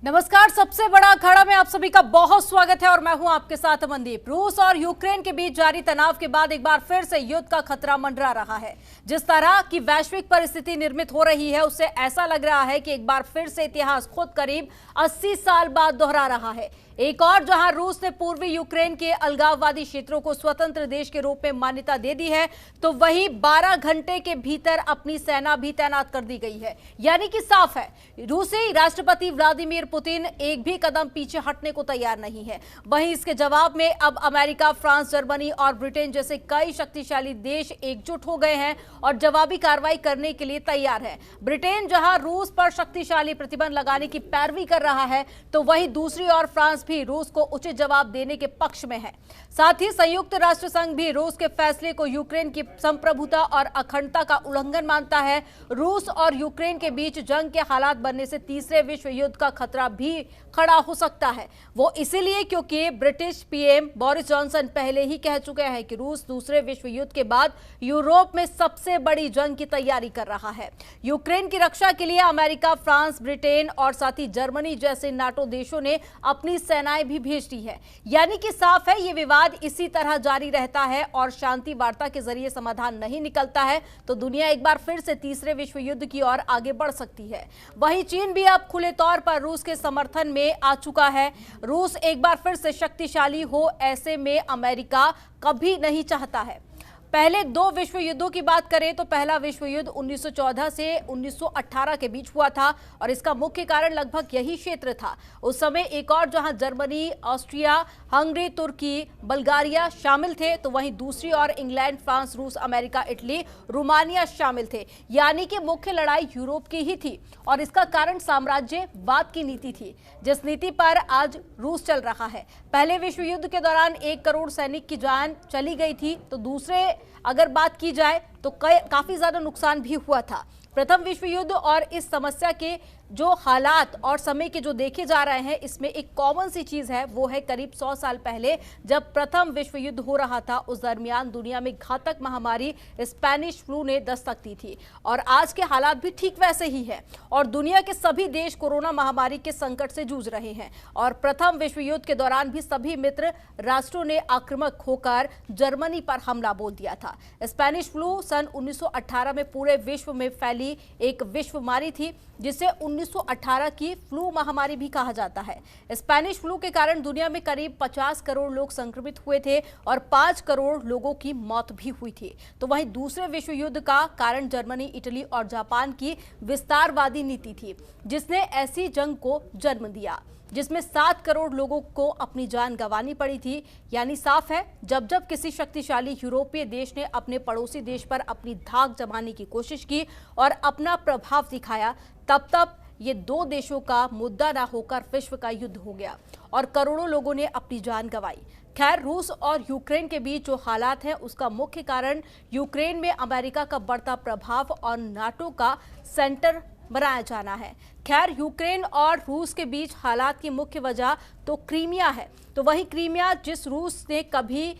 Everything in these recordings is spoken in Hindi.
नमस्कार। सबसे बड़ा अखाड़ा में आप सभी का बहुत स्वागत है और मैं हूं आपके साथ अमनदीप। रूस और यूक्रेन के बीच जारी तनाव के बाद एक बार फिर से युद्ध का खतरा मंडरा रहा है। जिस तरह की वैश्विक परिस्थिति निर्मित हो रही है उससे ऐसा लग रहा है कि एक बार फिर से इतिहास खुद करीब 80 साल बाद दोहरा रहा है। एक और जहां रूस ने पूर्वी यूक्रेन के अलगाववादी क्षेत्रों को स्वतंत्र देश के रूप में मान्यता दे दी है, तो वहीं 12 घंटे के भीतर अपनी सेना भी तैनात कर दी गई है। यानी कि साफ है, रूसी राष्ट्रपति व्लादिमीर पुतिन एक भी कदम पीछे हटने को तैयार नहीं है। वहीं इसके जवाब में अब अमेरिका, फ्रांस, जर्मनी और ब्रिटेन जैसे कई शक्तिशाली देश एकजुट हो गए हैं और जवाबी कार्रवाई करने के लिए तैयार है। ब्रिटेन जहां रूस पर शक्तिशाली प्रतिबंध लगाने की पैरवी कर रहा है, तो वहीं दूसरी ओर फ्रांस भी रूस को उचित जवाब देने के पक्ष में है। साथ ही संयुक्त राष्ट्र संघ भी रूस के फैसले को यूक्रेन की संप्रभुता और अखंडता का उल्लंघन मानता है। रूस और यूक्रेन के बीच जंग के हालात बनने से तीसरे विश्व युद्ध का खतरा भी खड़ा हो सकता है। वो इसीलिए क्योंकि ब्रिटिश पीएम बोरिस जॉनसन पहले ही कह चुके हैं कि रूस दूसरे विश्व युद्ध के बाद यूरोप में सबसे बड़ी जंग की तैयारी कर रहा है। यूक्रेन की रक्षा के लिए अमेरिका, फ्रांस, ब्रिटेन और साथ ही जर्मनी जैसे नाटो देशों ने अपनी सेनाएं भी भेज दी है। यानी कि साफ है, ये विवाद इसी तरह जारी रहता है और शांति वार्ता के जरिए समाधान नहीं निकलता है तो दुनिया एक बार फिर से तीसरे विश्व युद्ध की ओर आगे बढ़ सकती है। वहीं चीन भी अब खुले तौर पर रूस के समर्थन में आ चुका है। रूस एक बार फिर से शक्तिशाली हो, ऐसे में अमेरिका कभी नहीं चाहता है। पहले दो विश्व युद्धों की बात करें तो पहला विश्व युद्ध 1914 से 1918 के बीच हुआ था और इसका मुख्य कारण लगभग यही क्षेत्र था। उस समय एक और जहां जर्मनी, ऑस्ट्रिया, हंगरी, तुर्की, बल्गारिया शामिल थे, तो वहीं दूसरी ओर इंग्लैंड, फ्रांस, रूस, अमेरिका, इटली, रोमानिया शामिल थे। यानी कि मुख्य लड़ाई यूरोप की ही थी और इसका कारण साम्राज्यवाद की नीति थी, जिस नीति पर आज रूस चल रहा है। पहले विश्व युद्ध के दौरान 1 करोड़ सैनिक की जान चली गई थी, तो दूसरे अगर बात की जाए तो काफी ज्यादा नुकसान भी हुआ था। प्रथम विश्व युद्ध और इस समस्या के जो हालात और समय के जो देखे जा रहे हैं, इसमें एक कॉमन सी चीज है, वो है करीब 100 साल पहले जब प्रथम विश्व युद्ध हो रहा था, उस दरमियान दुनिया में घातक महामारी स्पेनिश फ्लू ने दस्तक दी थी और आज के हालात भी ठीक वैसे ही है और दुनिया के सभी देश कोरोना महामारी के संकट से जूझ रहे हैं। और प्रथम विश्व युद्ध के दौरान भी सभी मित्र राष्ट्रों ने आक्रामक होकर जर्मनी पर हमला बोल दिया था। स्पेनिश फ्लू सन 1918 में पूरे विश्व में फैली एक विश्व महामारी थी, जिसे 1918 की फ्लू महामारी भी कहा जाता है। स्पेनिश फ्लू के कारण दुनिया में करीब 50 करोड़ लोग संक्रमित हुए थे और 5 करोड़ लोगों की मौत भी हुई थी। तो वहीं दूसरे विश्व युद्ध का कारण जर्मनी, इटली और जापान की विस्तारवादी नीति थी, जिसने ऐसी जंग को जन्म दिया जिसमें 7 करोड़ लोगों को अपनी जान गंवानी पड़ी थी। यानी साफ है, जब जब किसी शक्तिशाली यूरोपीय देश ने अपने पड़ोसी देश पर अपनी धाक जमाने की कोशिश की और अपना प्रभाव दिखाया, तब तब ये दो देशों का मुद्दा ना होकर विश्व का युद्ध हो गया और करोड़ों लोगों ने अपनी जान गंवाई। खैर, रूस और यूक्रेन के बीच जो हालात हैं, उसका मुख्य कारण यूक्रेन में अमेरिका का बढ़ता प्रभाव और नाटो का सेंटर बनाया जाना है। खैर, यूक्रेन और रूस के बीच हालात की मुख्य वजह तो क्रीमिया है। तो वही क्रीमिया जिस रूस ने कभी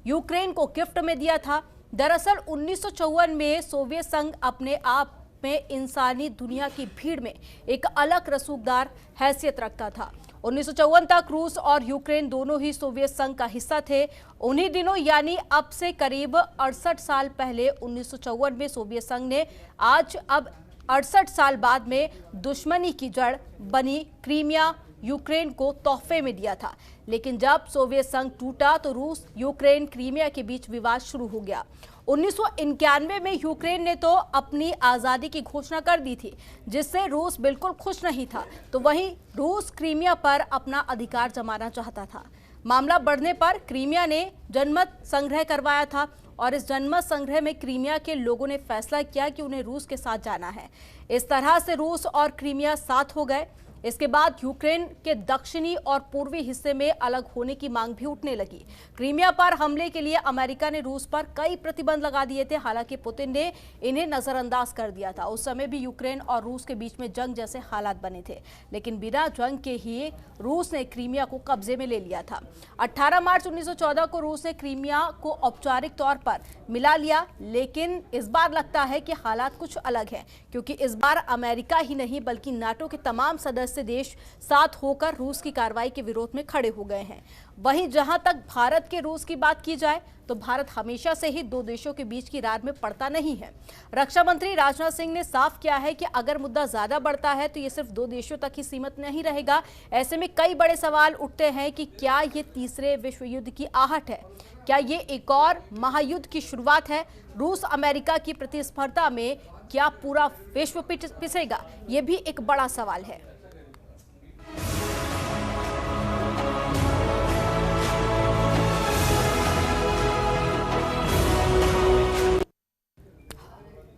यूक्रेन को गिफ्ट में दिया था। दरअसल 1954 में सोवियत संघ अपने आप में इंसानी दुनिया की भीड़ में एक अलग रसूखदार हैसियत रखता था। 1954 तक रूस और यूक्रेन दोनों ही सोवियत संघ का हिस्सा थे। उन्हीं दिनों यानी अब से करीब 68 साल पहले 1954 में सोवियत संघ ने अब 68 साल बाद में दुश्मनी की जड़ बनी क्रीमिया यूक्रेन को तोहफे में दिया था। लेकिन जब सोवियत संघ टूटा तो रूस, यूक्रेन, क्रीमिया के बीच विवाद शुरू हो गया। 1991 में यूक्रेन ने तो अपनी आज़ादी की घोषणा कर दी थी, जिससे रूस बिल्कुल खुश नहीं था। तो वहीं रूस क्रीमिया पर अपना अधिकार जमाना चाहता था। मामला बढ़ने पर क्रीमिया ने जनमत संग्रह करवाया था और इस जनमत संग्रह में क्रीमिया के लोगों ने फैसला किया कि उन्हें रूस के साथ जाना है। इस तरह से रूस और क्रीमिया साथ हो गए। इसके बाद यूक्रेन के दक्षिणी और पूर्वी हिस्से में अलग होने की मांग भी उठने लगी। क्रीमिया पर हमले के लिए अमेरिका ने रूस पर कई प्रतिबंध लगा दिए थे। हालांकि पुतिन ने इन्हें नजरअंदाज कर दिया था। उस समय भी यूक्रेन और रूस के बीच में जंग जैसे हालात बने थे, लेकिन बिना जंग के ही रूस ने क्रीमिया को कब्जे में ले लिया था। 18 मार्च 1914 को रूस ने क्रीमिया को औपचारिक तौर पर मिला लिया, लेकिन इस बार लगता है कि हालात कुछ अलग है, क्योंकि इस बार अमेरिका ही नहीं बल्कि नाटो के तमाम सदस्य सदस्य देश साथ होकर रूस की कार्रवाई के विरोध में खड़े हो गए हैं। वहीं जहां तक भारत के रूस की बात की जाए तो भारत हमेशा से ही दो देशों के बीच की रार में पड़ता नहीं है। रक्षा मंत्री राजनाथ सिंह ने साफ किया है कि अगर मुद्दा ज्यादा बढ़ता है तो ये सिर्फ दो देशों तक ही सीमित नहीं रहेगा। ऐसे में कई बड़े सवाल उठते हैं कि क्या ये तीसरे विश्व युद्ध की आहट है, क्या ये एक और महायुद्ध की शुरुआत है। रूस अमेरिका की प्रतिस्पर्धा में क्या पूरा विश्व पिसेगा, ये भी एक बड़ा सवाल है।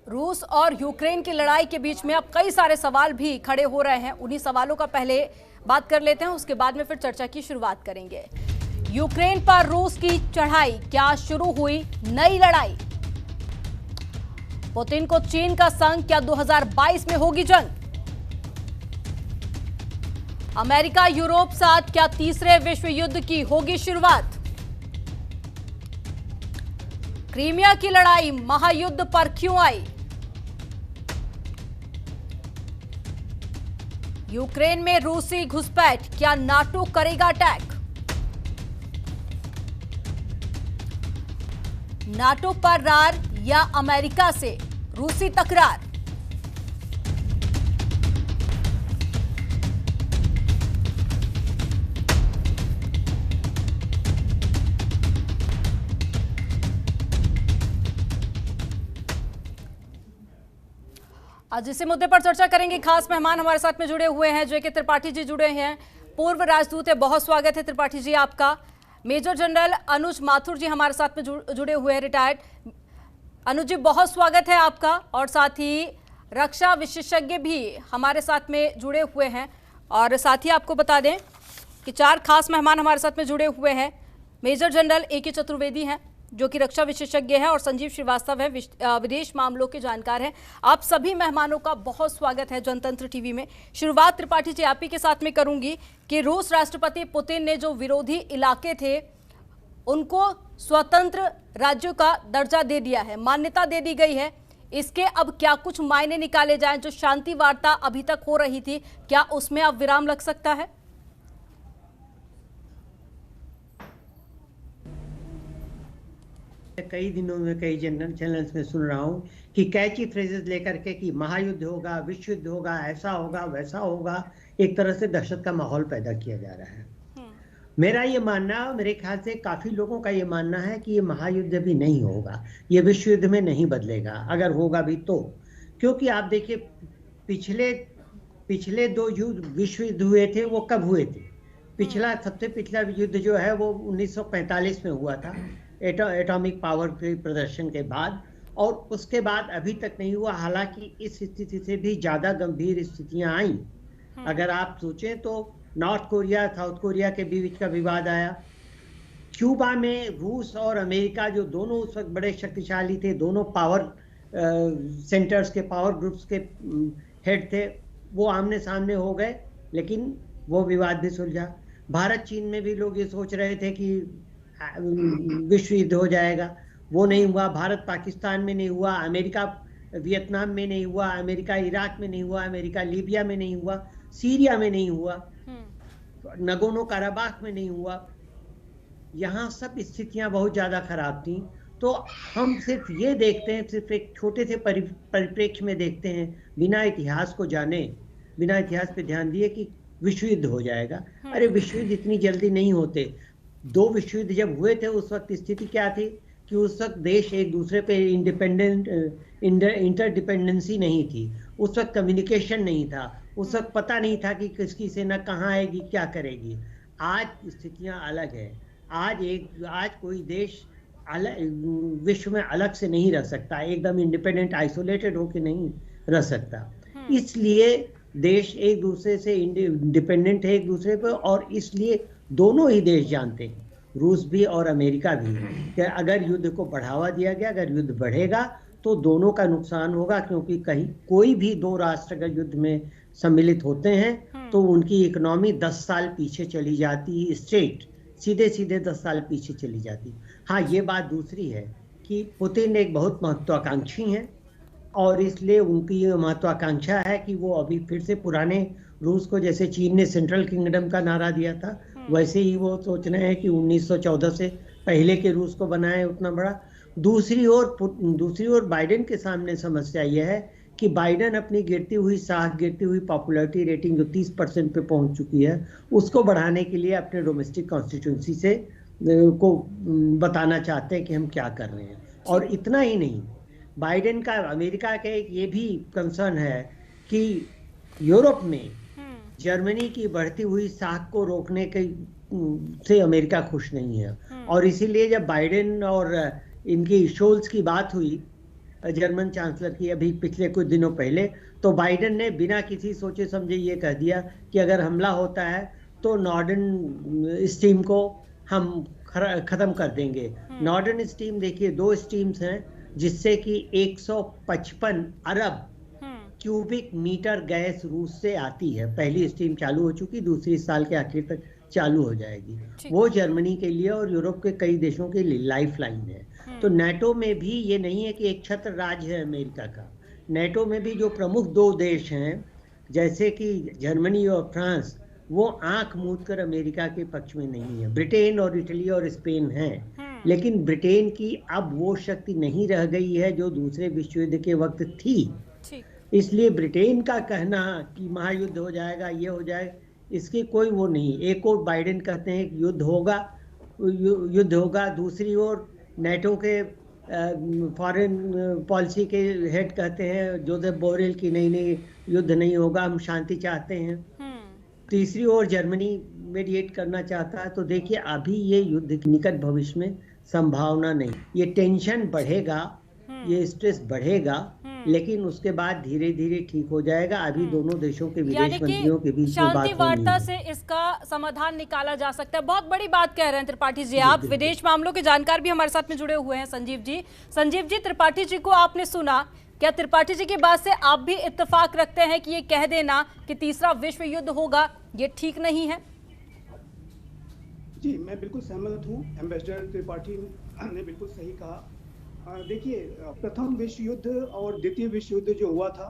रूस और यूक्रेन की लड़ाई के बीच में अब कई सारे सवाल भी खड़े हो रहे हैं। उन्हीं सवालों का पहले बात कर लेते हैं, उसके बाद में फिर चर्चा की शुरुआत करेंगे। यूक्रेन पर रूस की चढ़ाई, क्या शुरू हुई नई लड़ाई? पुतिन को चीन का संग, क्या 2022 में होगी जंग? अमेरिका यूरोप साथ, क्या तीसरे विश्व युद्ध की होगी शुरुआत? क्रीमिया की लड़ाई महायुद्ध पर क्यों आई? यूक्रेन में रूसी घुसपैठ, क्या नाटो करेगा अटैक? नाटो पर रार या अमेरिका से रूसी तकरार? आज इसी मुद्दे पर चर्चा करेंगे। खास मेहमान हमारे साथ में जुड़े हुए हैं, जेके त्रिपाठी जी जुड़े हैं, पूर्व राजदूत है। बहुत स्वागत है त्रिपाठी जी आपका। मेजर जनरल अनुज माथुर जी हमारे साथ में जुड़े हुए हैं, रिटायर्ड। अनुज जी बहुत स्वागत है आपका। और साथ ही रक्षा विशेषज्ञ भी हमारे साथ में जुड़े हुए हैं। और साथ ही आपको बता दें कि चार खास मेहमान हमारे साथ में जुड़े हुए हैं। Major general A K. चतुर्वेदी हैं जो कि रक्षा विशेषज्ञ है, और संजीव श्रीवास्तव है, विदेश मामलों के जानकार हैं। आप सभी मेहमानों का बहुत स्वागत है जनतंत्र टीवी में। शुरुआत त्रिपाठी जी आप ही के साथ में करूंगी कि रूस राष्ट्रपति पुतिन ने जो विरोधी इलाके थे उनको स्वतंत्र राज्यों का दर्जा दे दिया है, मान्यता दे दी गई है। इसके अब क्या कुछ मायने निकाले जाएं? जो शांति वार्ता अभी तक हो रही थी, क्या उसमें अब विराम लग सकता है? कई दिनों में कई चैनल्स में सुन रहा हूँ कि कैची फ्रेजेस लेकर के कि महायुद्ध होगा, विश्व युद्ध होगा, ऐसा होगा, वैसा होगा। एक तरह से दहशत का माहौल पैदा किया जा रहा है। मेरा ये मानना, मेरे ख्याल से काफी लोगों का ये मानना है कि ये महायुद्ध भी नहीं होगा, ये विश्व युद्ध में नहीं बदलेगा, अगर होगा भी तो। क्योंकि आप देखिए पिछले दो युद्ध विश्व युद्ध हुए थे, वो कब हुए थे? सबसे पिछला युद्ध जो है वो 1945 में हुआ था, एटॉमिक पावर के प्रदर्शन के बाद, और उसके बाद अभी तक नहीं हुआ। हालांकि इस स्थिति से भी ज्यादा गंभीर स्थितियां आई। अगर आप सोचें तो नॉर्थ कोरिया साउथ कोरिया के बीच का विवाद आया, क्यूबा में रूस और अमेरिका जो दोनों उस वक्त बड़े शक्तिशाली थे, दोनों पावर सेंटर्स के, पावर ग्रुप्स के हेड थे, वो आमने सामने हो गए, लेकिन वो विवाद भी सुलझा। भारत चीन में भी लोग ये सोच रहे थे कि विश्व युद्ध हो जाएगा, वो नहीं हुआ। भारत पाकिस्तान में नहीं हुआ, अमेरिका वियतनाम में नहीं हुआ, अमेरिका इराक में नहीं हुआ, अमेरिका लीबिया में नहीं हुआ, सीरिया में नहीं हुआ, नगोर्नो कराबाख में नहीं हुआ। यहाँ सब स्थितियां बहुत ज्यादा खराब थी। तो हम सिर्फ ये देखते हैं, सिर्फ एक छोटे से परिप्रेक्ष्य में देखते हैं, बिना इतिहास को जाने, बिना इतिहास पे ध्यान दिए कि विश्व युद्ध हो जाएगा। अरे विश्व युद्ध इतनी जल्दी नहीं होते। दो विश्व युद्ध जब हुए थे उस वक्त स्थिति क्या थी कि उस वक्त देश एक दूसरे पे इंटरडिपेंडेंसी नहीं थी, उस वक्त कम्युनिकेशन नहीं था, उस वक्त पता नहीं था कि किसकी सेना कहाँ आएगी, क्या करेगी। आज स्थितियां अलग है। आज कोई देश विश्व में अलग से नहीं रह सकता, एकदम इंडिपेंडेंट आइसोलेटेड होकर नहीं रह सकता। इसलिए देश एक दूसरे से डिपेंडेंट है एक दूसरे पर, और इसलिए दोनों ही देश जानते हैं, रूस भी और अमेरिका भी, कि अगर युद्ध को बढ़ावा दिया गया, अगर युद्ध बढ़ेगा तो दोनों का नुकसान होगा। क्योंकि कहीं कोई भी दो राष्ट्र अगर युद्ध में सम्मिलित होते हैं तो उनकी इकोनॉमी 10 साल पीछे चली जाती, स्टेट सीधे 10 साल पीछे चली जाती। हाँ, ये बात दूसरी है कि पुतिन एक बहुत महत्वाकांक्षी हैं, और इसलिए उनकी ये महत्वाकांक्षा है कि वो अभी फिर से पुराने रूस को जैसे चीन ने सेंट्रल किंगडम का नारा दिया था, वैसे ही वो सोच रहे हैं कि 1914 से पहले के रूस को बनाए उतना बड़ा। दूसरी ओर बाइडेन के सामने समस्या यह है कि बाइडेन अपनी गिरती हुई पॉपुलैरिटी रेटिंग जो 30% पे पहुंच चुकी है, उसको बढ़ाने के लिए अपने डोमेस्टिक कॉन्स्टिट्यूंसी से को बताना चाहते हैं कि हम क्या कर रहे हैं। और इतना ही नहीं, बाइडेन का अमेरिका का एक ये भी कंसर्न है कि यूरोप में जर्मनी की बढ़ती हुई साख को रोकने के से अमेरिका खुश नहीं है। और इसीलिए जब बाइडेन और इनकी शोल्स की बात हुई, जर्मन चांसलर की, अभी पिछले कुछ दिनों पहले, तो बाइडेन ने बिना किसी सोचे समझे ये कह दिया कि अगर हमला होता है तो नॉर्डर्न स्ट्रीम को हम खत्म कर देंगे। नॉर्डर्न स्ट्रीम देखिए, 2 स्ट्रीम्स हैं जिससे कि 155 अरब क्यूबिक मीटर गैस रूस से आती है। पहली स्ट्रीम चालू हो चुकी, दूसरी साल के आखिर तक चालू हो जाएगी। वो जर्मनी के लिए और यूरोप के कई देशों के लिए लाइफलाइन है। तो नाटो में भी ये नहीं है कि एक छत्र राज है अमेरिका का। नाटो में भी जो प्रमुख 2 देश हैं जैसे कि जर्मनी और फ्रांस, वो आंख मूंद कर अमेरिका के पक्ष में नहीं है। ब्रिटेन और इटली और स्पेन है, लेकिन ब्रिटेन की अब वो शक्ति नहीं रह गई है जो दूसरे विश्व युद्ध के वक्त थी। इसलिए ब्रिटेन का कहना कि महायुद्ध हो जाएगा, ये हो जाएगा, इसकी कोई वो नहीं। एक और बाइडेन कहते हैं कि युद्ध होगा, दूसरी ओर नाटो के फॉरेन पॉलिसी के हेड कहते हैं जोसेफ बोरेल की नहीं युद्ध नहीं होगा, हम शांति चाहते हैं। तीसरी ओर जर्मनी मेडिएट करना चाहता है। तो देखिए, अभी ये युद्ध के निकट भविष्य में संभावना नहीं। ये टेंशन बढ़ेगा, ये स्ट्रेस बढ़ेगा, लेकिन उसके बाद धीरे धीरे ठीक हो जाएगा। अभी दोनों देशों के विदेश मंत्रियों के बीच शांति वार्ता से इसका समाधान निकाला जा सकता है। बहुत बड़ी बात कह रहे हैं त्रिपाठी जी आप। विदेश मामलों के जानकार भी हमारे साथ में जुड़े हुए हैं संजीव जी। त्रिपाठी जी को आपने सुना, क्या त्रिपाठी जी की बात से आप भी इत्तेफाक रखते हैं कि ये कह देना कि तीसरा विश्व युद्ध होगा, ये ठीक नहीं है? जी, मैं बिल्कुल सहमत हूँ। एम्बेसडर त्रिपाठी ने बिल्कुल सही कहा। देखिए, प्रथम विश्व युद्ध और द्वितीय विश्व युद्ध जो हुआ था,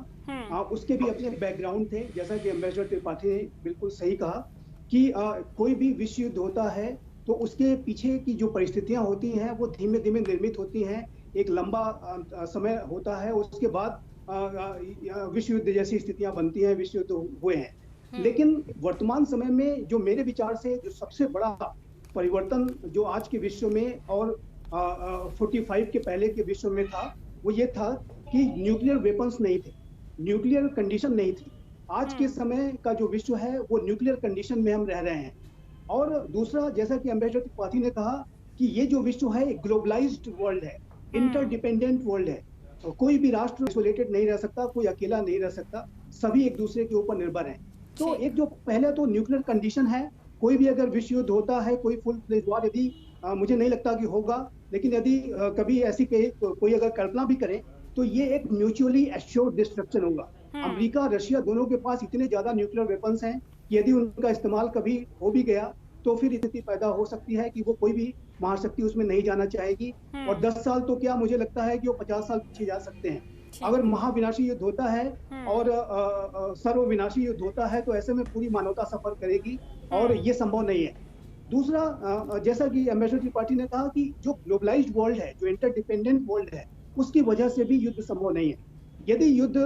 उसके भी अपने बैकग्राउंड थे। जैसा कि एम्बेसडर त्रिपाठी ने बिल्कुल सही कहा कि कोई भी विश्व युद्ध होता है तो उसके पीछे की जो परिस्थितियां होती हैं वो धीमे धीमे निर्मित होती हैं। एक लंबा समय होता है, उसके बाद विश्व युद्ध जैसी स्थितियां बनती हैं, विश्व युद्ध हुए हैं। लेकिन वर्तमान समय में जो मेरे विचार से जो सबसे बड़ा परिवर्तन जो आज के विश्व में और 45 के पहले के विश्व में था, वो ये था कि न्यूक्लियर वेपन्स नहीं थे, न्यूक्लियर कंडीशन नहीं थी। आज के समय का जो विश्व है वो न्यूक्लियर कंडीशन में हम रह रहे हैं। और दूसरा, जैसा कि एम्बेसडर त्रिपाठी ने कहा कि ये जो विश्व है एक ग्लोबलाइज्ड वर्ल्ड है, इंटरडिपेंडेंट वर्ल्ड है। तो कोई भी राष्ट्र आइसोलेटेड नहीं रह सकता, कोई अकेला नहीं रह सकता, सभी एक दूसरे के ऊपर निर्भर हैं। तो एक जो पहले तो न्यूक्लियर कंडीशन है, कोई भी अगर विश्व युद्ध होता है, कोई फुल फ्लेज वॉर, यदि मुझे नहीं लगता कि होगा, लेकिन यदि कभी ऐसी कोई अगर कल्पना भी करे तो ये एक म्यूचुअली एश्योर्ड डिस्ट्रक्शन होगा। अमेरिका रशिया दोनों के पास इतने ज्यादा न्यूक्लियर वेपन्स हैं कि यदि उनका इस्तेमाल कभी हो भी गया तो फिर स्थिति पैदा हो सकती है कि वो कोई भी महाशक्ति उसमें नहीं जाना चाहेगी। और 10 साल तो क्या, मुझे लगता है कि वो 50 साल पीछे जा सकते हैं। अगर महाविनाशी युद्ध होता है और सर्वविनाशी युद्ध होता है तो ऐसे में पूरी मानवता सफर करेगी और ये संभव नहीं है। दूसरा, जैसा कि एम्बेसडर त्रिपाठी ने कहा कि जो ग्लोबलाइज्ड वर्ल्ड है, जो इंटरडिपेंडेंट वर्ल्ड है, उसकी वजह से भी युद्ध संभव नहीं है। यदि युद्ध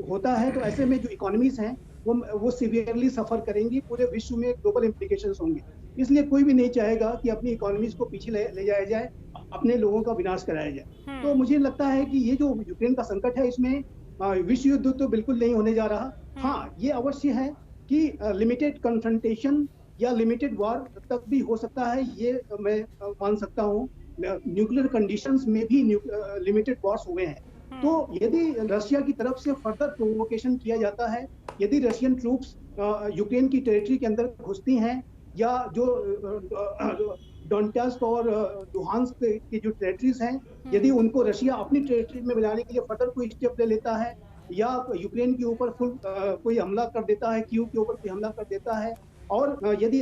होता है तो ऐसे में जो इकोनॉमीज हैं वो सीवियरली सफर करेंगी, पूरे विश्व में ग्लोबल इम्प्लीकेशंस होंगे। इसलिए कोई भी नहीं चाहेगा कि अपनी इकोनॉमीज को पीछे ले जाया जाए, अपने लोगों का विनाश कराया जाए। तो मुझे लगता है कि ये जो यूक्रेन का संकट है, इसमें विश्व युद्ध तो बिल्कुल नहीं होने जा रहा। हाँ, ये अवश्य है कि लिमिटेड कन्फ्रंटेशन या लिमिटेड वॉर तक भी हो सकता है, ये मैं मान सकता हूँ। न्यूक्लियर कंडीशंस में भी लिमिटेड वॉर्स हुए हैं। तो यदि रशिया की तरफ से फर्दर प्रोवोकेशन किया जाता है, यदि रशियन ट्रूप्स यूक्रेन की टेरिटरी के अंदर घुसती हैं, या जो डोनेट्स्क और लुहांस्क की जो टेरिटरीज हैं, यदि उनको रशिया अपनी टेरिटरी में मिलाने के लिए फर्दर कोई स्टेप ले लेता है, या यूक्रेन के ऊपर कोई हमला कर देता है, कीव के ऊपर कोई हमला कर देता है, और यदि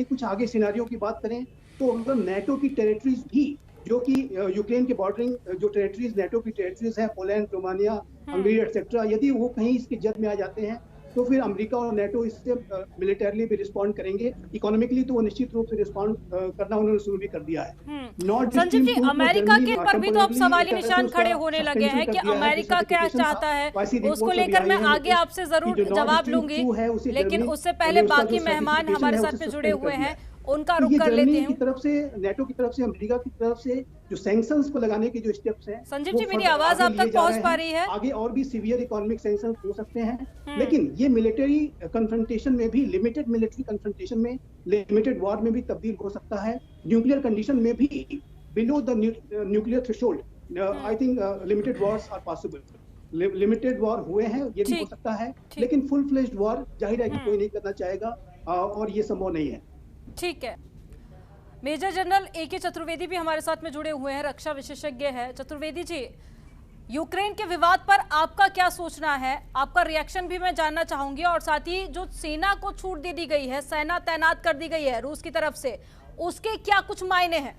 कुछ आगे सिनेरियो की बात करें तो अगर नेटो की टेरिटरीज भी, जो कि यूक्रेन के बॉर्डरिंग जो टेरिटरीज नेटो की टेरिटरीज हैं, पोलैंड, रोमानिया, हंगरी एटसेट्रा, यदि वो कहीं इसकी जद में आ जाते हैं तो फिर अमेरिका और नेटो इससे मिलिटरली भी रिस्पॉन्ड करेंगे, इकोनॉमिकली तो वो निश्चित रूप से रिस्पॉन्ड करना उन्होंने शुरू भी कर दिया है। संजीव जी, अमेरिका के पर भी तो अब सवाली निशान खड़े होने लगे हैं कि अमेरिका क्या चाहता है, उसको लेकर मैं आगे आपसे जरूर जवाब लूंगी, लेकिन उससे पहले बाकी मेहमान हमारे साथ में जुड़े हुए हैं, उनका रुख कर लेते हैं। की तरफ से, नेटो की तरफ से, अमेरिका की तरफ से जो सैंक्शंस को लगाने के जो स्टेप्स हैं, संजीव जी मेरी आवाज आप तक पहुंच पा रही है? आगे और भी सीवियर इकोनॉमिक सैंक्शंस हो सकते हैं, लेकिन ये मिलिट्री कन्फ्रंटेशन में भी, लिमिटेड मिलिट्री कन्फ्रंटेशन में, लिमिटेड वॉर में भी तब्दील हो सकता है। न्यूक्लियर कंडीशन में भी below the nuclear threshold I think limited wars are possible. Limited war हुए हैं, ये भी हो सकता है, लेकिन फुल फ्लेज्ड वॉर जाहिर है कि कोई नहीं करना चाहेगा और ये संभव नहीं है। ठीक है, मेजर जनरल ए.के. चतुर्वेदी भी हमारे साथ में जुड़े हुए हैं, रक्षा विशेषज्ञ है। चतुर्वेदी जी, यूक्रेन के विवाद पर आपका क्या सोचना है? आपका रिएक्शन भी मैं जानना चाहूंगी, और साथ ही जो सेना को छूट दे दी गई है, सेना तैनात कर दी गई है रूस की तरफ से, उसके क्या कुछ मायने हैं?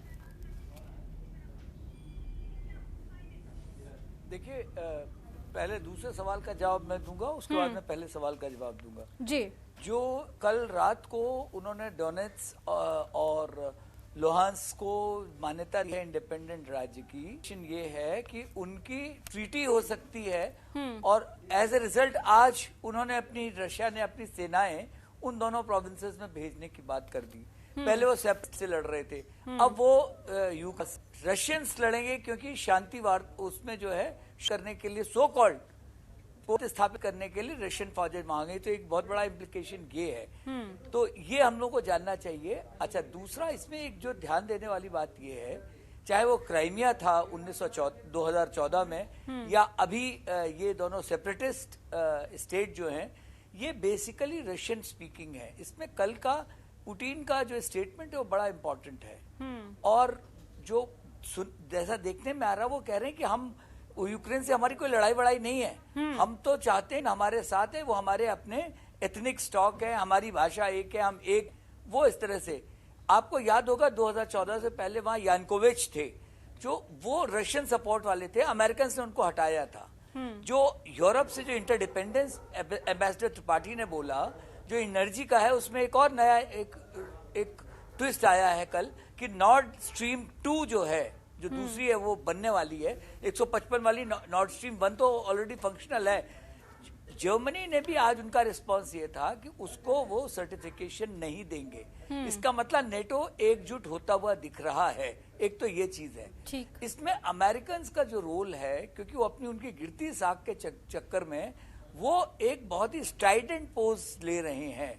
देखिए, पहले दूसरे सवाल का जवाब मैं दूंगा, उसके बाद मैं पहले सवाल का जवाब दूंगा जी। जो कल रात को उन्होंने डोनेट्स और लुहांस्क को मान्यता दी है इंडिपेंडेंट राज्य की, ये है कि उनकी ट्रीटी हो सकती है, और एज ए रिजल्ट आज उन्होंने रशिया ने अपनी सेनाएं उन दोनों प्रोविंसेस में भेजने की बात कर दी। पहले वो सेप्ट से लड़ रहे थे, अब वो रशियंस लड़ेंगे, क्योंकि शांति वार्ता उसमें जो है करने के लिए, सो कॉल्ड स्थापित करने के लिए रशियन फौजें मांगे, तो एक बहुत बड़ा इम्प्लीकेशन ये है। तो ये हम लोग को जानना चाहिए। अच्छा, दूसरा इसमें एक जो ध्यान देने वाली बात ये है, चाहे वो क्राइमिया था 2014 में, या अभी ये दोनों सेपरेटिस्ट स्टेट जो हैं, ये बेसिकली रशियन स्पीकिंग है। इसमें कल का पुतिन का जो स्टेटमेंट है वो बड़ा इंपॉर्टेंट है, और जो जैसा देखने में आ रहा है वो कह रहे हैं कि हम यूक्रेन से हमारी कोई लड़ाई वड़ाई नहीं है, हम तो चाहते हैं हमारे साथ है, वो हमारे अपने एथनिक स्टॉक है, हमारी भाषा एक है, हम एक, वो इस तरह से। आपको याद होगा 2014 से पहले वहां यानुकोविच थे, जो वो रशियन सपोर्ट वाले थे, अमेरिकन ने उनको हटाया था। जो यूरोप से जो इंटरडिपेंडेंस एम्बेसडर त्रिपाठी ने बोला, जो एनर्जी का है, उसमें एक और नया एक ट्विस्ट आया है कल, कि नॉर्ड स्ट्रीम 2 जो है, जो दूसरी है वो बनने वाली है, 155 वाली नॉर्ड स्ट्रीम 1 तो ऑलरेडी फंक्शनल है। जर्मनी ने भी आज उनका रिस्पांस ये था कि उसको वो सर्टिफिकेशन नहीं देंगे। इसका मतलब नेटो एकजुट होता हुआ दिख रहा है, एक तो ये चीज है। इसमें अमेरिकन का जो रोल है, क्योंकि वो अपनी उनकी गिरती साख के चक्कर में वो एक बहुत ही स्ट्राइडेंट पोज ले रहे हैं,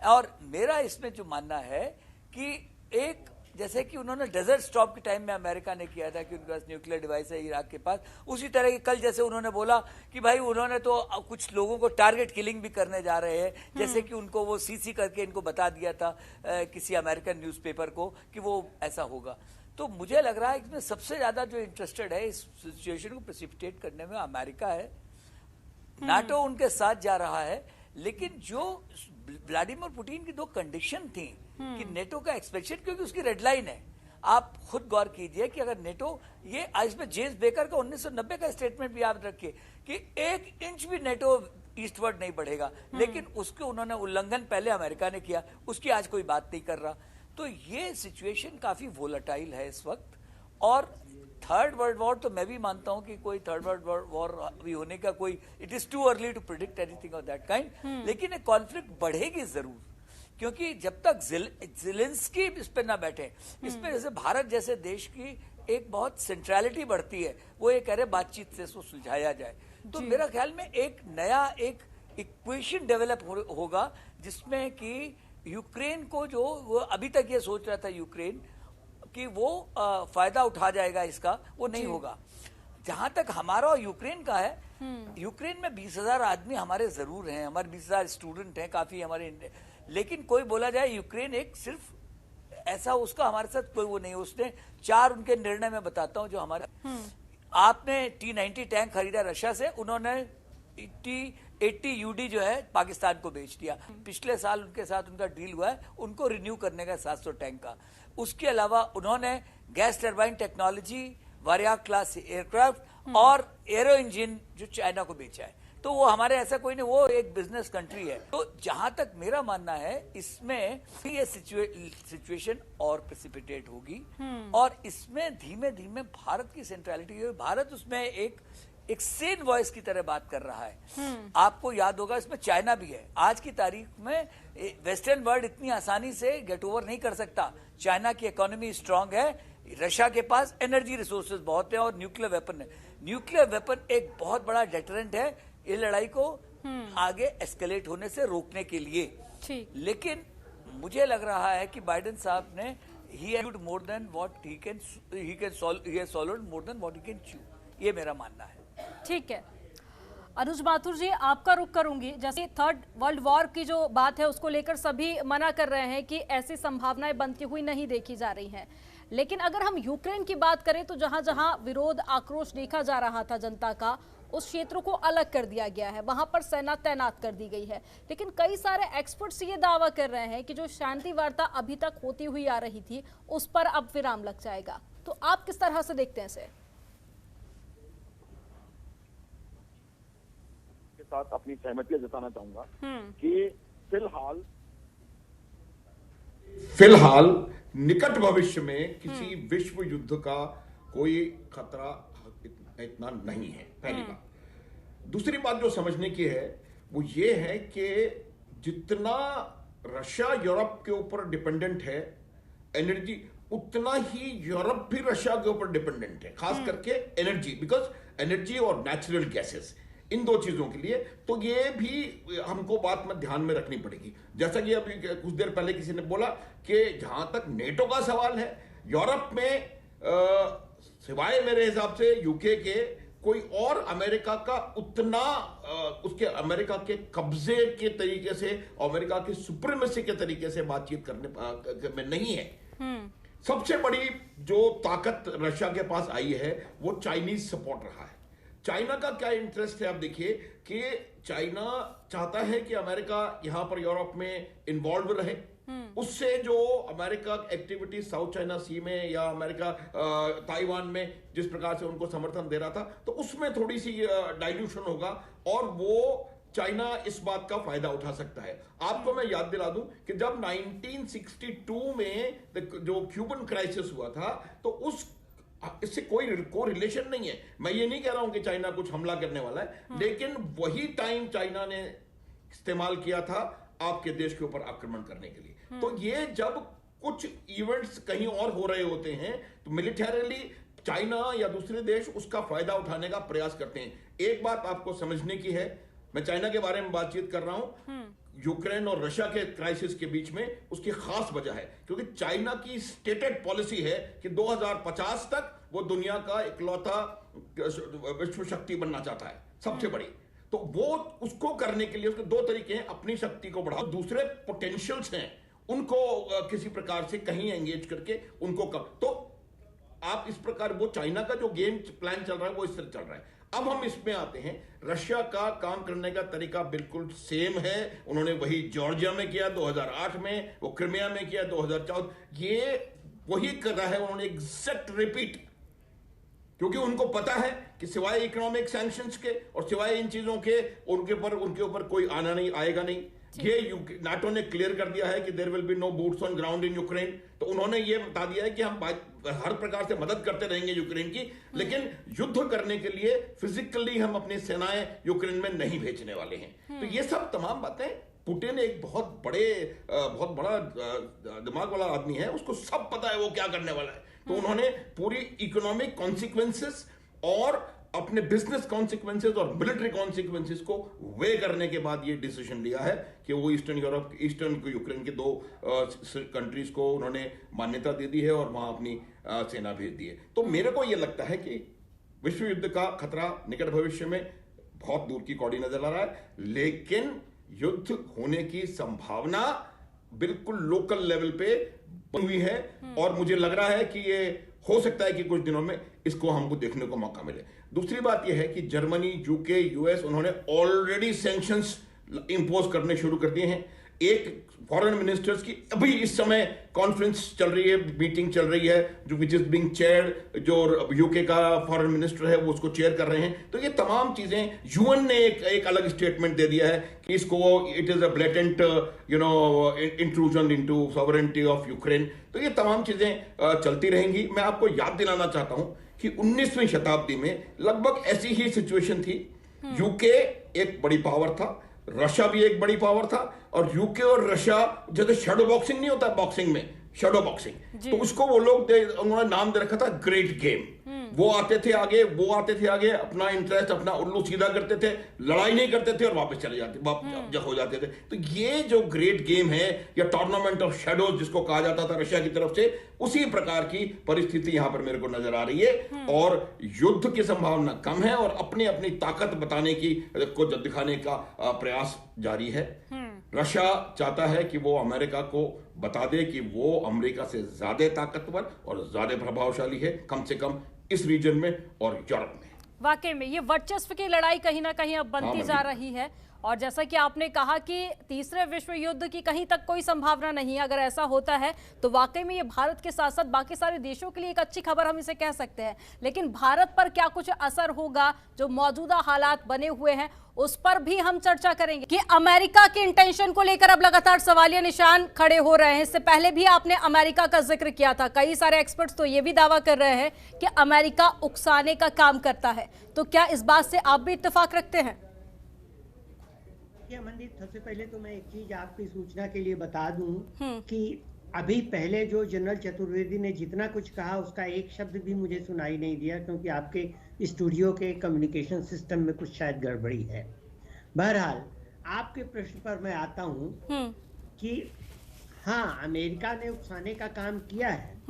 और मेरा इसमें जो मानना है कि एक, जैसे कि उन्होंने डेजर्ट स्टॉप के टाइम में अमेरिका ने किया था कि उनके पास न्यूक्लियर डिवाइस है इराक के पास, उसी तरह की कल जैसे उन्होंने बोला कि भाई उन्होंने तो कुछ लोगों को टारगेट किलिंग भी करने जा रहे हैं, जैसे कि उनको वो सीसी करके इनको बता दिया था किसी अमेरिकन न्यूज़पेपर को कि वो ऐसा होगा। तो मुझे लग रहा है कि सबसे ज्यादा जो इंटरेस्टेड है इस सिचुएशन को प्रेसिपिटेट करने में अमेरिका है, नाटो उनके साथ जा रहा है, लेकिन जो व्लादिमीर पुतिन की 2 कंडीशन थी कि नेटो का एक्सपेंशन, क्योंकि उसकी रेड लाइन है, आप खुद गौर कीजिए कि अगर नेटो, ये इसमें जेम्स बेकर का 1990 का स्टेटमेंट भी याद रखिए कि 1 इंच भी नेटो ईस्टवर्ड नहीं बढ़ेगा, लेकिन उसके उन्होंने उल्लंघन पहले अमेरिका ने किया, उसकी आज कोई बात नहीं कर रहा। तो ये सिचुएशन काफी वोलेटाइल है इस वक्त, और थर्ड वर्ल्ड वॉर तो मैं भी मानता हूं कि कोई थर्ड वर्ल्ड वॉर अभी होने का कोई, it is too early to predict anything of that kind, लेकिन एक कॉन्फ्लिक्ट बढ़ेगी जरूर, क्योंकि जब तक ज़ेलेंस्की इस पे ना बैठे, इसमें जैसे भारत जैसे देश की एक बहुत सेंट्रलिटी बढ़ती है, वो ये कह रहे बातचीत से इसको सुलझाया जाए। तो मेरा ख्याल में एक नया एक इक्वेशन डेवलप होगा, जिसमें कि यूक्रेन को, जो वो अभी तक ये सोच रहा था यूक्रेन कि वो फायदा उठा जाएगा इसका, वो नहीं होगा। जहां तक हमारा और यूक्रेन का है, यूक्रेन में 20,000 आदमी हमारे जरूर हैं, हमारे 20,000 स्टूडेंट हैं काफी हमारे, लेकिन कोई बोला जाए यूक्रेन एक सिर्फ ऐसा, उसका हमारे साथ कोई वो नहीं। उसने 4 उनके निर्णय में बताता हूं जो हमारे, आपने T-90 टैंक खरीदा रशिया से, उन्होंने T-80 UD जो है पाकिस्तान को बेच दिया। पिछले साल उनके साथ उनका डील हुआ है उनको रिन्यू करने का 700 टैंक का। उसके अलावा उन्होंने gas turbine technology, Varyag class aircraft और एरो इंजन जो चाइना को बेचा है। तो वो हमारे ऐसा कोई नहीं, वो एक बिजनेस कंट्री है। तो जहां तक मेरा मानना है इसमें ये सिचुएशन और प्रेसिपिटेट होगी और इसमें धीमे धीमे भारत की सेंट्रलिटी, भारत उसमें एक सेन वॉइस की तरह बात कर रहा है। आपको याद होगा इसमें चाइना भी है। आज की तारीख में वेस्टर्न वर्ल्ड इतनी आसानी से गेट ओवर नहीं कर सकता। चाइना की इकोनॉमी स्ट्रांग है, रशिया के पास एनर्जी रिसोर्सेज बहुत है और न्यूक्लियर वेपन है। न्यूक्लियर वेपन एक बहुत बड़ा डेटरेंट है ये लड़ाई को आगे एस्केलेट होने से रोकने के लिए। लेकिन मुझे लग रहा है कि बाइडेन साहब ने he achieved more than what he has swallowed more than what he can chew, ये मेरा मानना है। ठीक है अनुज माथुर जी, आपका रुख करूंगी। जैसे थर्ड वर्ल्ड वॉर की जो बात है उसको लेकर सभी मना कर रहे हैं कि ऐसी संभावनाएं बनती हुई नहीं देखी जा रही हैं, लेकिन अगर हम यूक्रेन की बात करें तो जहां जहां विरोध आक्रोश देखा जा रहा था जनता का, उस क्षेत्रों को अलग कर दिया गया है, वहां पर सेना तैनात कर दी गई है। लेकिन कई सारे एक्सपर्ट्स ये दावा कर रहे हैं कि जो शांति वार्ता अभी तक होती हुई आ रही थी उस पर अब विराम लग जाएगा। तो आप किस तरह से देखते हैं इसे? के साथ अपनी सहमति जताना चाहूंगा कि फिलहाल निकट भविष्य में किसी विश्व युद्ध का कोई खतरा इतना नहीं है, पहली बात। दूसरी बात जो समझने की है वो ये है कि जितना रशिया यूरोप के ऊपर डिपेंडेंट है एनर्जी, उतना ही यूरोप भी रशिया के ऊपर डिपेंडेंट है, खास करके एनर्जी, बिकॉज एनर्जी और नेचुरल गैसेस, इन दो चीजों के लिए। तो ये भी हमको बात में ध्यान में रखनी पड़ेगी। जैसा कि अभी कुछ देर पहले किसी ने बोला कि जहां तक नेटो का सवाल है, यूरोप में सिवाय मेरे हिसाब से यूके के कोई और अमेरिका का उतना उसके अमेरिका के कब्जे के तरीके से, अमेरिका की सुप्रीमेसी के तरीके से बातचीत करने में नहीं है। सबसे बड़ी जो ताकत रशिया के पास आई है वो चाइनीज सपोर्ट रहा है। चाइना का क्या इंटरेस्ट है, आप देखिए कि चाइना चाहता है कि अमेरिका यहां पर यूरोप में इन्वॉल्व रहे। उससे जो अमेरिका एक्टिविटी साउथ चाइना सी में या अमेरिका ताइवान में जिस प्रकार से उनको समर्थन दे रहा था, तो उसमें थोड़ी सी डाइल्यूशन होगा और वो चाइना इस बात का फायदा उठा सकता है। आपको मैं याद दिला दूं कि जब 1962 में जो क्यूबन क्राइसिस हुआ था, तो इससे कोई रिलेशन नहीं है। मैं ये नहीं कह रहा हूं कि चाइना कुछ हमला करने वाला है, लेकिन वही टाइम चाइना ने इस्तेमाल किया था आपके देश के ऊपर आक्रमण करने के लिए। तो ये जब कुछ इवेंट्स कहीं और हो रहे होते हैं तो मिलिटरीली चाइना या दूसरे देश उसका फायदा उठाने का प्रयास करते हैं। एक बात आपको समझने की है, मैं चाइना के बारे में बातचीत कर रहा हूं, यूक्रेन और रशिया के क्राइसिस के बीच में उसकी खास वजह है क्योंकि चाइना की स्टेटेड पॉलिसी है कि 2050 तक वो दुनिया का इकलौता विश्व शक्ति बनना चाहता है, सबसे बड़ी। तो वो उसको करने के लिए उसके दो तरीके हैं, अपनी शक्ति को बढ़ाओ, दूसरे पोटेंशियल्स हैं उनको किसी प्रकार से कहीं एंगेज करके उनको कम। तो आप इस प्रकार वो चाइना का जो गेम प्लान चल रहा है वो इस तरह चल रहा है। अब हम इसमें आते हैं, रशिया का काम करने का तरीका बिल्कुल सेम है। उन्होंने वही जॉर्जिया में किया 2008 में, वो क्रिमिया में किया 2014, ये वही कर रहा है उन्होंने, एग्जैक्ट रिपीट। क्योंकि उनको पता है कि सिवाय इकोनॉमिक सैंक्शंस के और सिवाय इन चीजों के उनके ऊपर कोई आना नहीं आएगा नहीं। ये नाटो ने क्लियर कर दिया है कि there will be no boots on ground in Ukraine. तो उन्होंने ये बता दिया है कि हम हर प्रकार से मदद करते रहेंगे यूक्रेन की, लेकिन युद्ध करने के लिए फिजिकली हम अपनी सेनाएं यूक्रेन में नहीं भेजने वाले हैं। तो ये सब तमाम बातें, पुतिन एक बहुत बड़ा दिमाग वाला आदमी है, उसको सब पता है वो क्या करने वाला है। तो उन्होंने पूरी इकोनॉमिक कॉन्सिक्वेंसेस और अपने बिजनेस कॉन्सिक्वेंसेस और मिलिट्री कॉन्सिक्वेंसेस को वे करने के बाद ये डिसीजन लिया है कि वो ईस्टर्न यूक्रेन के दो कंट्रीज को उन्होंने मान्यता दे दी है और वहां अपनी सेना भेज दी है। तो मेरे को ये लगता है कि विश्व युद्ध का खतरा निकट भविष्य में बहुत दूर की कौड़ी नजर आ रहा है, लेकिन युद्ध होने की संभावना बिल्कुल लोकल लेवल पे बनी हुई है और मुझे लग रहा है कि ये हो सकता है कि कुछ दिनों में इसको हमको देखने को मौका मिले। दूसरी बात यह है कि जर्मनी, यूके, यूएस, उन्होंने ऑलरेडी सैंक्शंस इंपोज करने शुरू कर दिए हैं। एक फॉरेन मिनिस्टर्स की अभी इस समय कॉन्फ्रेंस चल रही है, मीटिंग चल रही है, जो विच इज बीइंग चेयर्ड, जो यूके का फॉरेन मिनिस्टर है वो उसको चेयर कर रहे हैं। तो ये तमाम चीजें, यूएन ने एक अलग स्टेटमेंट दे दिया है कि इसको it is a blatant intrusion into sovereignty of Ukraine. तो ये तमाम चीजें चलती रहेंगी। मैं आपको याद दिलाना चाहता हूं कि 19वीं शताब्दी में लगभग ऐसी ही सिचुएशन थी। यूके एक बड़ी पावर था, रशिया भी एक बड़ी पावर था, और यूके और रशिया, जैसे शैडो बॉक्सिंग नहीं होता बॉक्सिंग में, शैडो बॉक्सिंग, तो उसको वो लोग उन्होंने नाम दे रखा था ग्रेट गेम। वो आते थे आगे, वो आते थे आगे, अपना इंटरेस्ट, अपना उल्लू सीधा करते थे, लड़ाई नहीं करते थे और वापस चले जाते, वापस हो जाते थे। तो ये जो ग्रेट गेम है या टूर्नामेंट ऑफ शैडोज जिसको कहा जाता था रशिया की तरफ से, उसी प्रकार की परिस्थिति यहां पर मेरे को नजर आ रही है। और युद्ध की संभावना कम है और अपनी अपनी ताकत बताने की को दिखाने का प्रयास जारी है। रशिया चाहता है कि वो अमेरिका को बता दे कि वो अमेरिका से ज्यादा ताकतवर और ज्यादा प्रभावशाली है, कम से कम इस रीजन में और यूरोप में। वाकई में ये वर्चस्व की लड़ाई कहीं ना कहीं अब बनती जा रही है। और जैसा कि आपने कहा कि तीसरे विश्व युद्ध की कहीं तक कोई संभावना नहीं है। अगर ऐसा होता है तो वाकई में ये भारत के साथ साथ बाकी सारे देशों के लिए एक अच्छी खबर हम इसे कह सकते हैं। लेकिन भारत पर क्या कुछ असर होगा, जो मौजूदा हालात बने हुए हैं उस पर भी हम चर्चा करेंगे कि अमेरिका के इंटेंशन को लेकर अब लगातार सवालिया निशान खड़े हो रहे हैं। इससे पहले भी आपने अमेरिका का जिक्र किया था। कई सारे एक्सपर्ट्स तो ये भी दावा कर रहे हैं कि अमेरिका उकसाने का काम करता है। तो क्या इस बात से आप भी इत्तेफाक रखते हैं? अमनदीप, सबसे पहले तो मैं एक चीज आपकी सूचना के लिए बता दूं कि अभी पहले जो जनरल चतुर्वेदी ने जितना कुछ कहा उसका एक शब्द भी मुझे सुनाई नहीं दिया, क्योंकि आपके स्टूडियो के कम्युनिकेशन सिस्टम में कुछ शायद गड़बड़ी है। बहरहाल आपके प्रश्न पर मैं आता हूं कि हाँ, अमेरिका ने उकसाने का काम किया है।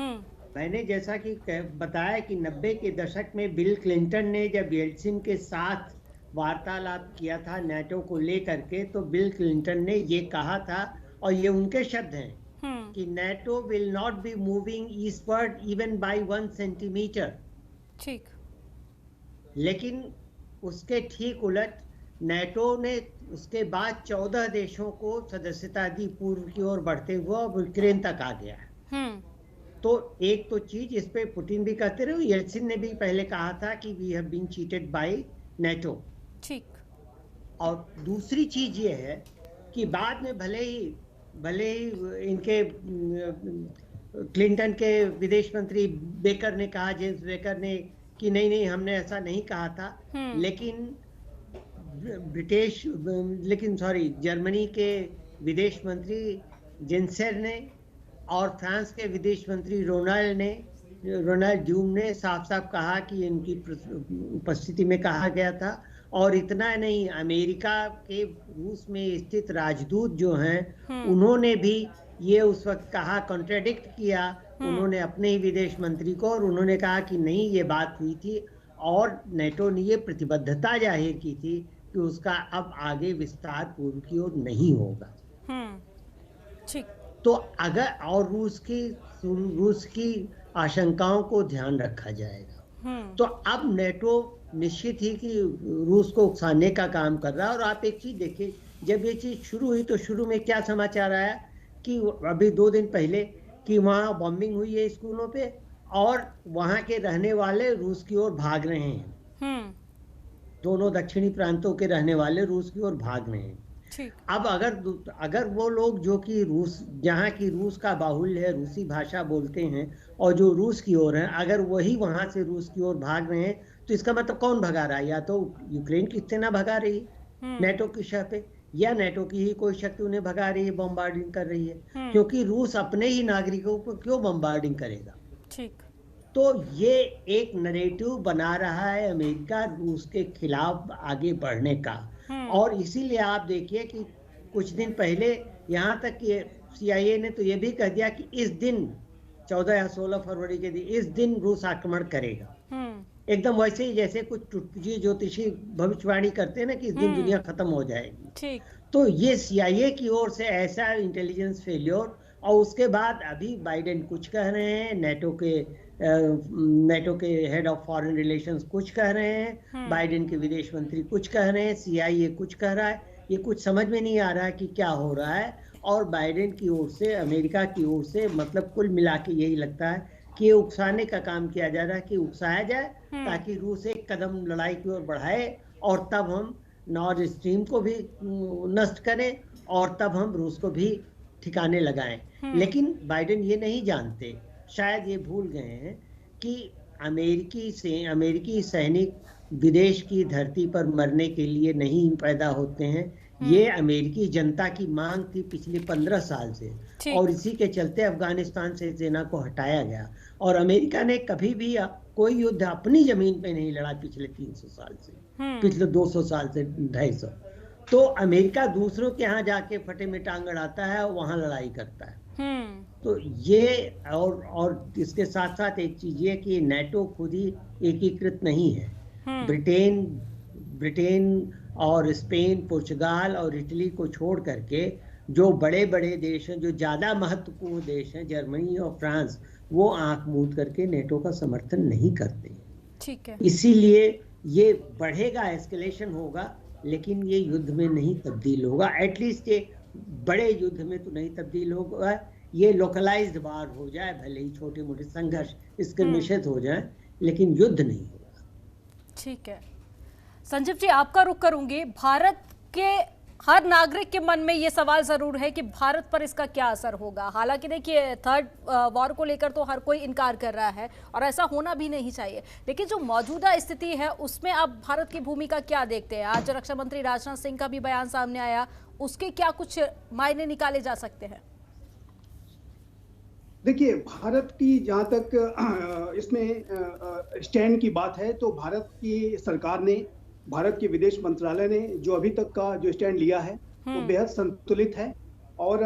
मैंने जैसा कि बताया कि 90 के दशक में बिल क्लिंटन ने जब येल्त्सिन के साथ वार्तालाप किया था नेटो को लेकर के, तो बिल क्लिंटन ने ये कहा था, और ये उनके शब्द हैं, कि NATO will not be moving eastward even bye 1 centimetre. ठीक। लेकिन उसके ठीक उलट नेटो ने उसके बाद 14 देशों को सदस्यता दी, पूर्व की ओर बढ़ते हुए अब यूक्रेन तक आ गया है। तो एक तो चीज इस पे पुतिन भी कहते रहे, येल्त्सिन ने भी पहले कहा था कि we have been cheated by NATO. ठीक। और दूसरी चीज ये है कि बाद में भले ही इनके क्लिंटन के विदेश मंत्री बेकर ने कहा, जेम्स बेकर ने, कि नहीं हमने ऐसा नहीं कहा था, लेकिन जर्मनी के विदेश मंत्री जेंसेर ने और फ्रांस के विदेश मंत्री रोनाल्ड ड्यूम ने साफ साफ कहा कि इनकी उपस्थिति में कहा गया था। और इतना नहीं, अमेरिका के रूस में स्थित राजदूत जो हैं उन्होंने भी ये उस वक्त कहा, कॉन्ट्राडिक्ट किया उन्होंने अपने ही विदेश मंत्री को, और उन्होंने कहा कि नहीं, ये बात हुई थी और नेटो ने ये प्रतिबद्धता जाहिर की थी कि उसका अब आगे विस्तार पूर्व की ओर नहीं होगा। ठीक। तो अगर और रूस की आशंकाओं को ध्यान रखा जाएगा तो अब नेटो निश्चित ही कि रूस को उकसाने का काम कर रहा है। और आप एक चीज देखिए, जब ये चीज शुरू हुई तो शुरू में क्या समाचार आया कि अभी 2 दिन पहले कि वहाँ बॉम्बिंग हुई है स्कूलों पे और वहाँ के रहने वाले रूस की ओर भाग रहे हैं। दोनों दक्षिणी प्रांतों के रहने वाले रूस की ओर भाग रहे हैं। अब अगर वो लोग जो कि जहाँ की रूस का बाहुल्य है, रूसी भाषा बोलते हैं और जो रूस की ओर हैं, अगर वही वहां से रूस की ओर भाग रहे हैं तो इसका मतलब कौन भगा रहा है? या तो यूक्रेन की सेना भगा रही है नेटो की शह पे, या नेटो की ही कोई शक्ति उन्हें भगा रही है, बम्बार्डिंग कर रही है। क्योंकि रूस अपने ही नागरिकों को क्यों बम्बार्डिंग करेगा? ठीक। तो ये एक नैरेटिव बना रहा है अमेरिका रूस के खिलाफ आगे बढ़ने का। और इसीलिए आप देखिए कि कुछ दिन पहले यहाँ तक कि CIA ने तो ये भी कह दिया कि इस दिन 14 या 16 फरवरी के दिन, इस दिन रूस आक्रमण करेगा। एकदम वैसे ही जैसे कुछ टुटपुजी ज्योतिषी भविष्यवाणी करते हैं ना कि इस दिन दुनिया खत्म हो जाएगी। ठीक। तो ये CIA की ओर से ऐसा इंटेलिजेंस फेल्योर, और उसके बाद अभी बाइडेन कुछ कह रहे हैं, नेटो के हेड ऑफ फॉरेन रिलेशंस कुछ कह रहे हैं, बाइडेन के विदेश मंत्री कुछ कह रहे हैं, CIA कुछ कह रहा है। ये कुछ समझ में नहीं आ रहा है कि क्या हो रहा है। और बाइडेन की ओर से, अमेरिका की ओर से, मतलब कुल मिला के यही लगता है कि उकसाने का काम किया जा रहा है, कि उकसाया जाए ताकि रूस एक कदम लड़ाई की ओर बढ़ाए और तब हम नॉर्थ स्ट्रीम को भी नष्ट करें और तब हम रूस को भी ठिकाने लगाएं। लेकिन बाइडेन ये नहीं जानते, शायद ये भूल गए हैं कि अमेरिकी सैनिक विदेश की धरती पर मरने के लिए नहीं पैदा होते हैं। ये अमेरिकी जनता की मांग थी पिछले 15 साल से और इसी के चलते अफगानिस्तान से सेना को हटाया गया और अमेरिका ने कभी भी कोई युद्ध अपनी जमीन पे नहीं लड़ा पिछले 300 साल से, पिछले 200 साल से 250। तो अमेरिका दूसरों के यहाँ जाके फटे में टांग अड़ाता है और वहां लड़ाई करता है। तो ये और इसके साथ साथ एक चीज ये कि नेटो खुद ही एकीकृत नहीं है। ब्रिटेन और स्पेन, पुर्तगाल और इटली को छोड़ करके जो बड़े बड़े देश हैं, जो ज्यादा महत्वपूर्ण देश हैं, जर्मनी और फ्रांस, वो आंख मूंद करके नेटो का समर्थन नहीं करते। ठीक है, इसीलिए ये बढ़ेगा, एस्केलेशन होगा, लेकिन ये युद्ध में नहीं तब्दील होगा। एटलीस्ट ये बड़े युद्ध में तो नहीं तब्दील होगा, ये लोकलाइज्ड वार हो जाए, भले ही छोटे मोटे संघर्ष स्किर्मिशेस हो जाए, लेकिन युद्ध नहीं होगा। ठीक है संजीव जी, आपका रुख करूंगी। भारत के हर नागरिक के मन में ये सवाल जरूर है कि भारत पर इसका क्या असर होगा। हालांकि देखिए, थर्ड वॉर को लेकर तो हर कोई इनकार कर रहा है और ऐसा होना भी नहीं चाहिए, लेकिन जो मौजूदा स्थिति है उसमें आप भारत की भूमिका क्या देखते हैं? आज रक्षा मंत्री राजनाथ सिंह का भी बयान सामने आया, उसके क्या कुछ मायने निकाले जा सकते हैं? देखिए, भारत की जहां तक इसमें स्टैंड की बात है, तो भारत की सरकार ने, भारत के विदेश मंत्रालय ने जो अभी तक का जो स्टैंड लिया है वो बेहद संतुलित है और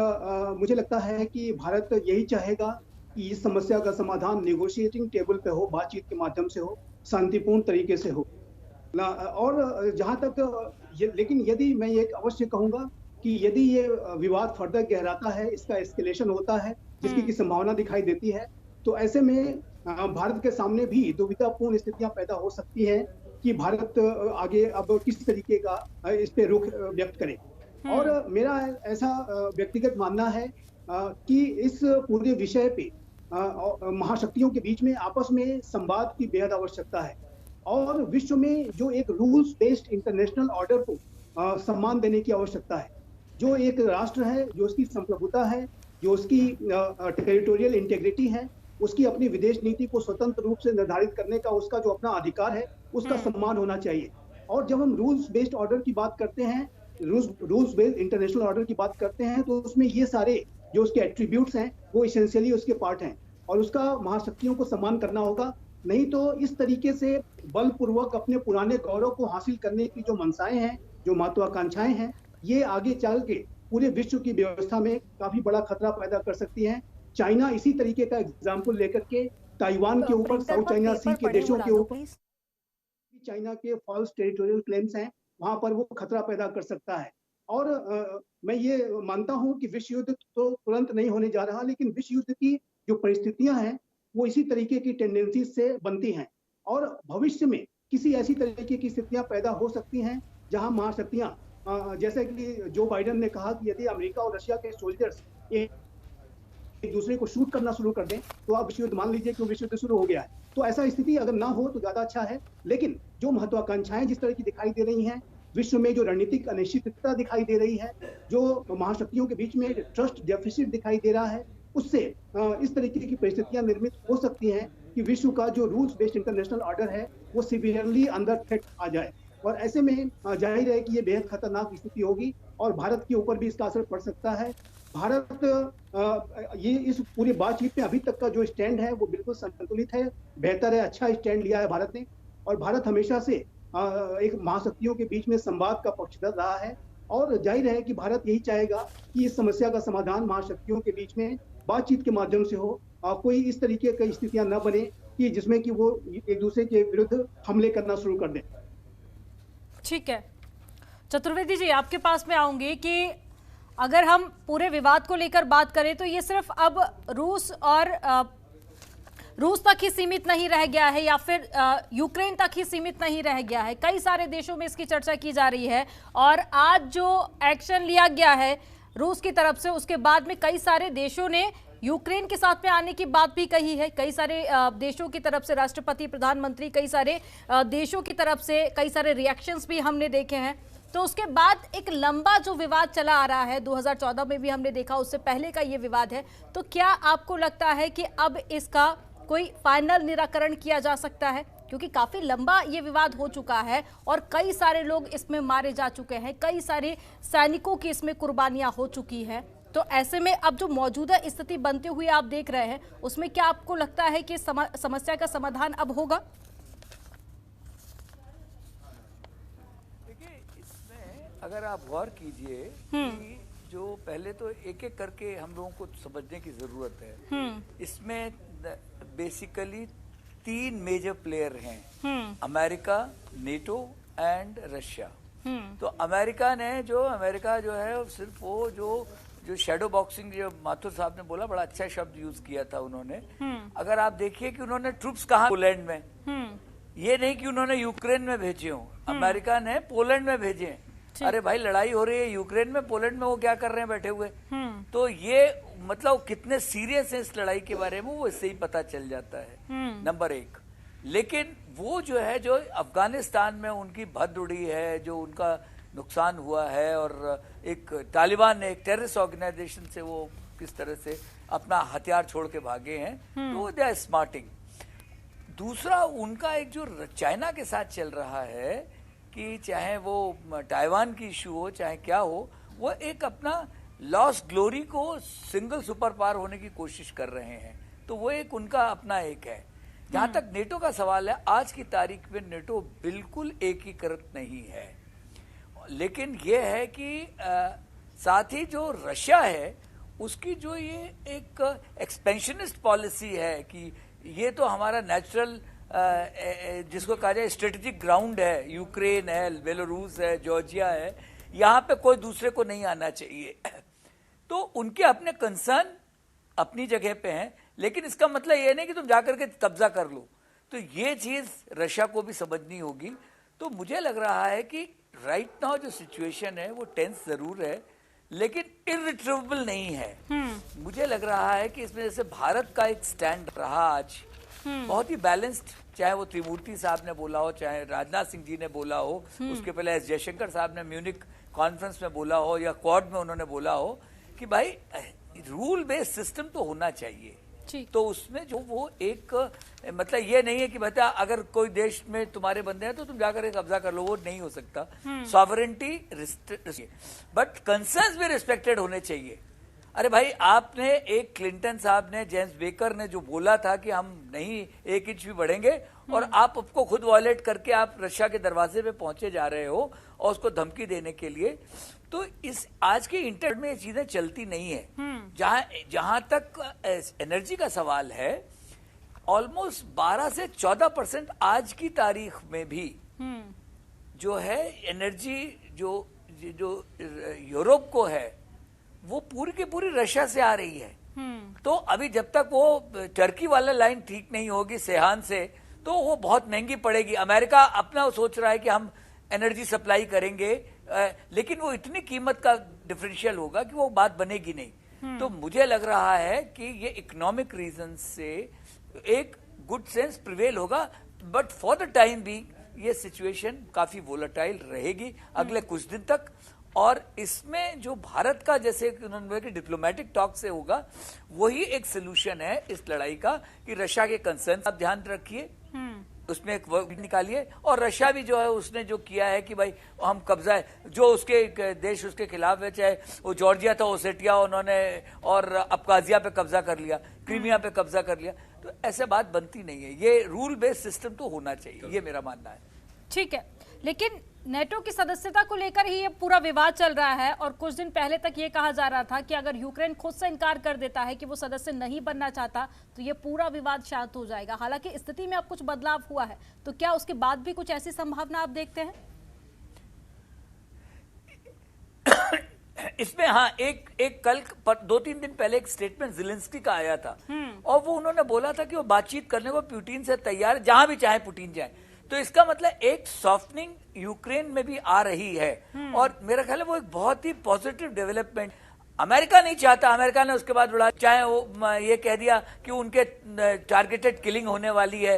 मुझे लगता है कि भारत यही चाहेगा कि इस समस्या का समाधान नेगोशिएटिंग टेबल पे हो, बातचीत के माध्यम से हो, शांतिपूर्ण तरीके से हो ना। और जहां तक लेकिन यदि मैं ये अवश्य कहूंगा कि यदि ये विवाद फर्दर गहराता है, इसका एस्केलेशन होता है, जिसकी की संभावना दिखाई देती है, तो ऐसे में भारत के सामने भी दुविधापूर्ण स्थितियां पैदा हो सकती हैं कि भारत आगे अब किस तरीके का इस पे रुख व्यक्त करे। और मेरा ऐसा व्यक्तिगत मानना है कि इस पूरे विषय पे महाशक्तियों के बीच में आपस में संवाद की बेहद आवश्यकता है और विश्व में जो एक रूल्स बेस्ड इंटरनेशनल ऑर्डर को सम्मान देने की आवश्यकता है। जो एक राष्ट्र है, जो उसकी संप्रभुता है, जो उसकी टेरिटोरियल इंटेग्रिटी है, उसकी अपनी विदेश नीति को स्वतंत्र रूप से निर्धारित करने का उसका जो अपना अधिकार है, उसका सम्मान होना चाहिए। और जब हम रूल्स बेस्ड ऑर्डर की बात करते हैं, रूल्स बेस्ड इंटरनेशनल ऑर्डर की बात करते हैं, तो उसमें ये सारे जो उसके एट्रीब्यूट्स हैं वो इसेंशियली उसके पार्ट हैं और उसका महाशक्तियों को सम्मान करना होगा। नहीं तो इस तरीके से बलपूर्वक अपने पुराने गौरव को हासिल करने की जो मंशाएं हैं, जो महत्वाकांक्षाएं हैं, ये आगे चल के पूरे विश्व की व्यवस्था में काफी बड़ा खतरा पैदा कर सकती हैं। चाइना इसी तरीके का एग्जाम्पल लेकर के ताइवान के ऊपर, साउथ चाइना सी के देशों के ऊपर चाइना के फॉल्स टेरिटोरियल क्लेम्स हैं, वहां पर वो खतरा पैदा कर सकता है। और मैं ये मानता हूं कि विश्व युद्ध तो तुरंत नहीं होने जा रहा, लेकिन विश्व युद्ध की जो परिस्थितियां हैं वो इसी तरीके की टेंडेंसी से बनती हैं और भविष्य में किसी ऐसी तरीके की स्थितियां पैदा हो सकती हैं जहां महाशक्तियां, जैसे कि जो बाइडेन ने कहा कि यदि अमेरिका और रशिया के सोल्जर्स एक दूसरे को शूट करना शुरू कर दें तो अब विश्व युद्ध, मान लीजिए कि विश्व युद्ध शुरू हो गया है, तो ऐसा स्थिति अगर ना हो तो ज्यादा अच्छा है। लेकिन जो महत्वाकांक्षाएं जिस तरह की दिखाई दे रही हैं, विश्व में जो रणनीतिक अनिश्चितता दिखाई दे रही है, जो महाशक्तियों के बीच में ट्रस्ट डेफिसिट दिखाई दे रहा है, उससे इस तरीके की परिस्थितियां निर्मित हो सकती हैं कि विश्व का जो रूल्स बेस्ड इंटरनेशनल ऑर्डर है वो सिवियरली अंडर थ्रेट आ जाए। और ऐसे में जाहिर है कि ये बेहद खतरनाक स्थिति होगी और भारत के ऊपर भी इसका असर पड़ सकता है। भारत ये इस पूरी बातचीत में अभी तक का जो स्टैंड है वो बिल्कुल संतुलित है, बेहतर है, अच्छा स्टैंड लिया है भारत ने। और भारत हमेशा से एक महाशक्तियों के बीच में संवाद का पक्षधर रहा है और जाहिर है कि भारत यही चाहेगा कि इस समस्या का समाधान महाशक्तियों के बीच में बातचीत के माध्यम से हो। कोई इस तरीके की स्थितियां न बने कि जिसमें कि वो एक दूसरे के विरुद्ध हमले करना शुरू कर दें। ठीक है, चतुर्वेदी जी आपके पास में आऊंगी कि अगर हम पूरे विवाद को लेकर बात करें तो ये सिर्फ अब रूस तक ही सीमित नहीं रह गया है या फिर यूक्रेन तक ही सीमित नहीं रह गया है, कई सारे देशों में इसकी चर्चा की जा रही है। और आज जो एक्शन लिया गया है रूस की तरफ से। उसके बाद में कई सारे देशों ने यूक्रेन के साथ में आने की बात भी कही है। कई सारे देशों की तरफ से राष्ट्रपति, प्रधानमंत्री, कई सारे देशों की तरफ से कई सारे रिएक्शंस भी हमने देखे हैं। तो उसके बाद एक लंबा जो विवाद चला आ रहा है, 2014 में भी हमने देखा, उससे पहले का ये विवाद है। तो क्या आपको लगता है कि अब इसका कोई फाइनल निराकरण किया जा सकता है? क्योंकि काफी लंबा ये विवाद हो चुका है और कई सारे लोग इसमें मारे जा चुके हैं, कई सारे सैनिकों की इसमें कुर्बानियां हो चुकी हैं। तो ऐसे में अब जो मौजूदा स्थिति बनते हुए आप देख रहे हैं, उसमें क्या आपको लगता है कि समस्या का समाधान अब होगा? देखिए, इसमें अगर आप गौर कीजिए कि जो पहले तो एक एक करके हम लोगों को समझने की जरूरत है। इसमें बेसिकली 3 मेजर प्लेयर हैं, अमेरिका, नेटो एंड रशिया। तो अमेरिका जो है सिर्फ वो जो शैडो बॉक्सिंग, जो माथुर साहब ने बोला, बड़ा अच्छा शब्द यूज किया था उन्होंने। अगर आप देखिए कि उन्होंने ट्रूप्स कहा पोलैंड में, ये नहीं कि उन्होंने यूक्रेन में भेजे हो, अमेरिका ने पोलैंड में भेजे। अरे भाई, लड़ाई हो रही है यूक्रेन में, पोलैंड में वो क्या कर रहे हैं बैठे हुए? तो ये मतलब कितने सीरियस है इस लड़ाई के बारे में, वो इससे ही पता चल जाता है, नंबर 1। लेकिन वो जो है, जो अफगानिस्तान में उनकी भद्द उड़ी है, जो उनका नुकसान हुआ है, और एक तालिबान ने, एक टेररिस्ट ऑर्गेनाइजेशन से वो किस तरह से अपना हथियार छोड़ के भागे हैं, तो दे आर स्मार्टिंग। दूसरा, उनका एक जो चाइना के साथ चल रहा है, कि चाहे वो ताइवान की इशू हो, चाहे क्या हो, वो एक अपना लॉस्ट ग्लोरी को सिंगल सुपर पावर होने की कोशिश कर रहे हैं। तो वो एक उनका अपना एक है। जहां तक नेटो का सवाल है, आज की तारीख में नेटो बिल्कुल एकीकृत नहीं है। लेकिन ये है कि साथ ही जो रशिया है, उसकी जो ये एक एक्सपेंशनिस्ट पॉलिसी है कि ये तो हमारा नेचुरल जिसको कहा जाए स्ट्रेटेजिक ग्राउंड है, यूक्रेन है, बेलारूस है, जॉर्जिया है, यहाँ पे कोई दूसरे को नहीं आना चाहिए। तो उनके अपने कंसर्न अपनी जगह पे हैं, लेकिन इसका मतलब ये नहीं कि तुम जाकर के कब्जा कर लो। तो ये चीज रशिया को भी समझनी होगी। तो मुझे लग रहा है कि राइट नाउ जो सिचुएशन है वो टेंस जरूर है, लेकिन इरिट्रेवेबल नहीं है। मुझे लग रहा है कि इसमें जैसे भारत का एक स्टैंड रहा आज, बहुत ही बैलेंस्ड, चाहे वो त्रिमूर्ति साहब ने बोला हो, चाहे राजनाथ सिंह जी ने बोला हो, उसके पहले एस जयशंकर साहब ने म्यूनिक कॉन्फ्रेंस में बोला हो, या क्वाड में उन्होंने बोला हो कि भाई रूल बेस्ड सिस्टम तो होना चाहिए। तो उसमें जो वो एक मतलब ये नहीं है कि बता अगर कोई देश में तुम्हारे बंदे हैं तो तुम जाकर एक कब्जा कर लो, वो नहीं हो सकता। सॉवरेंटी बट कंसर्न्स भी रिस्पेक्टेड होने चाहिए। अरे भाई, आपने एक क्लिंटन साहब ने, जेम्स बेकर ने जो बोला था कि हम नहीं 1 इंच भी बढ़ेंगे, और आप आपको खुद वॉयलेट करके आप रशिया के दरवाजे पे पहुंचे जा रहे हो और उसको धमकी देने के लिए। तो इस आज के इंटरनेट में ये चीजें चलती नहीं है। जहां तक एनर्जी का सवाल है, ऑलमोस्ट 12 से 14% आज की तारीख में भी जो है एनर्जी जो यूरोप को है, वो पूरी की पूरी रशिया से आ रही है। तो अभी जब तक वो टर्की वाला लाइन ठीक नहीं होगी सेहान से, तो वो बहुत महंगी पड़ेगी। अमेरिका अपना सोच रहा है कि हम एनर्जी सप्लाई करेंगे, लेकिन वो इतनी कीमत का डिफरेंशियल होगा कि वो बात बनेगी नहीं। तो मुझे लग रहा है कि ये इकोनॉमिक रीजन से एक गुड सेंस प्रिवेल होगा, बट फॉर द टाइम भी ये सिचुएशन काफी वोलेटाइल रहेगी अगले कुछ दिन तक। और इसमें जो भारत का, जैसे उन्होंने बोला कि डिप्लोमेटिक टॉक से होगा, वही एक सोल्यूशन है इस लड़ाई का, कि रशिया के कंसर्न आप ध्यान रखिए, उसमें एक वर्क निकालिए। और रशिया भी जो है उसने जो किया है कि भाई हम कब्जा है, जो उसके देश उसके खिलाफ है, चाहे वो जॉर्जिया था, ओसेटिया उन्होंने, और अबकाजिया पे कब्जा कर लिया, क्रीमिया पे कब्जा कर लिया। तो ऐसे बात बनती नहीं है। ये रूल बेस्ड सिस्टम तो होना चाहिए, ये मेरा मानना है। ठीक है, लेकिन नेटो की सदस्यता को लेकर ही ये पूरा विवाद चल रहा है, और कुछ दिन पहले तक ये कहा जा रहा था कि अगर यूक्रेन खुद से इनकार कर देता है कि वो सदस्य नहीं बनना चाहता, तो ये पूरा विवाद शांत हो जाएगा। हालांकि स्थिति में अब कुछ बदलाव हुआ है, तो क्या उसके बाद भी कुछ ऐसी संभावना आप देखते हैं? इसमें हाँ, एक कल 2-3 दिन पहले एक स्टेटमेंट ज़ेलेंस्की का आया था, और वो उन्होंने बोला था कि वो बातचीत करने को पुतिन से तैयार है, जहां भी चाहे पुतिन जाए। तो इसका मतलब एक सॉफ्टनिंग यूक्रेन में भी आ रही है, और मेरा ख्याल है वो एक बहुत ही पॉजिटिव डेवलपमेंट। अमेरिका नहीं चाहता, अमेरिका ने उसके बाद उड़ा, चाहे वो ये कह दिया कि उनके टारगेटेड किलिंग होने वाली है।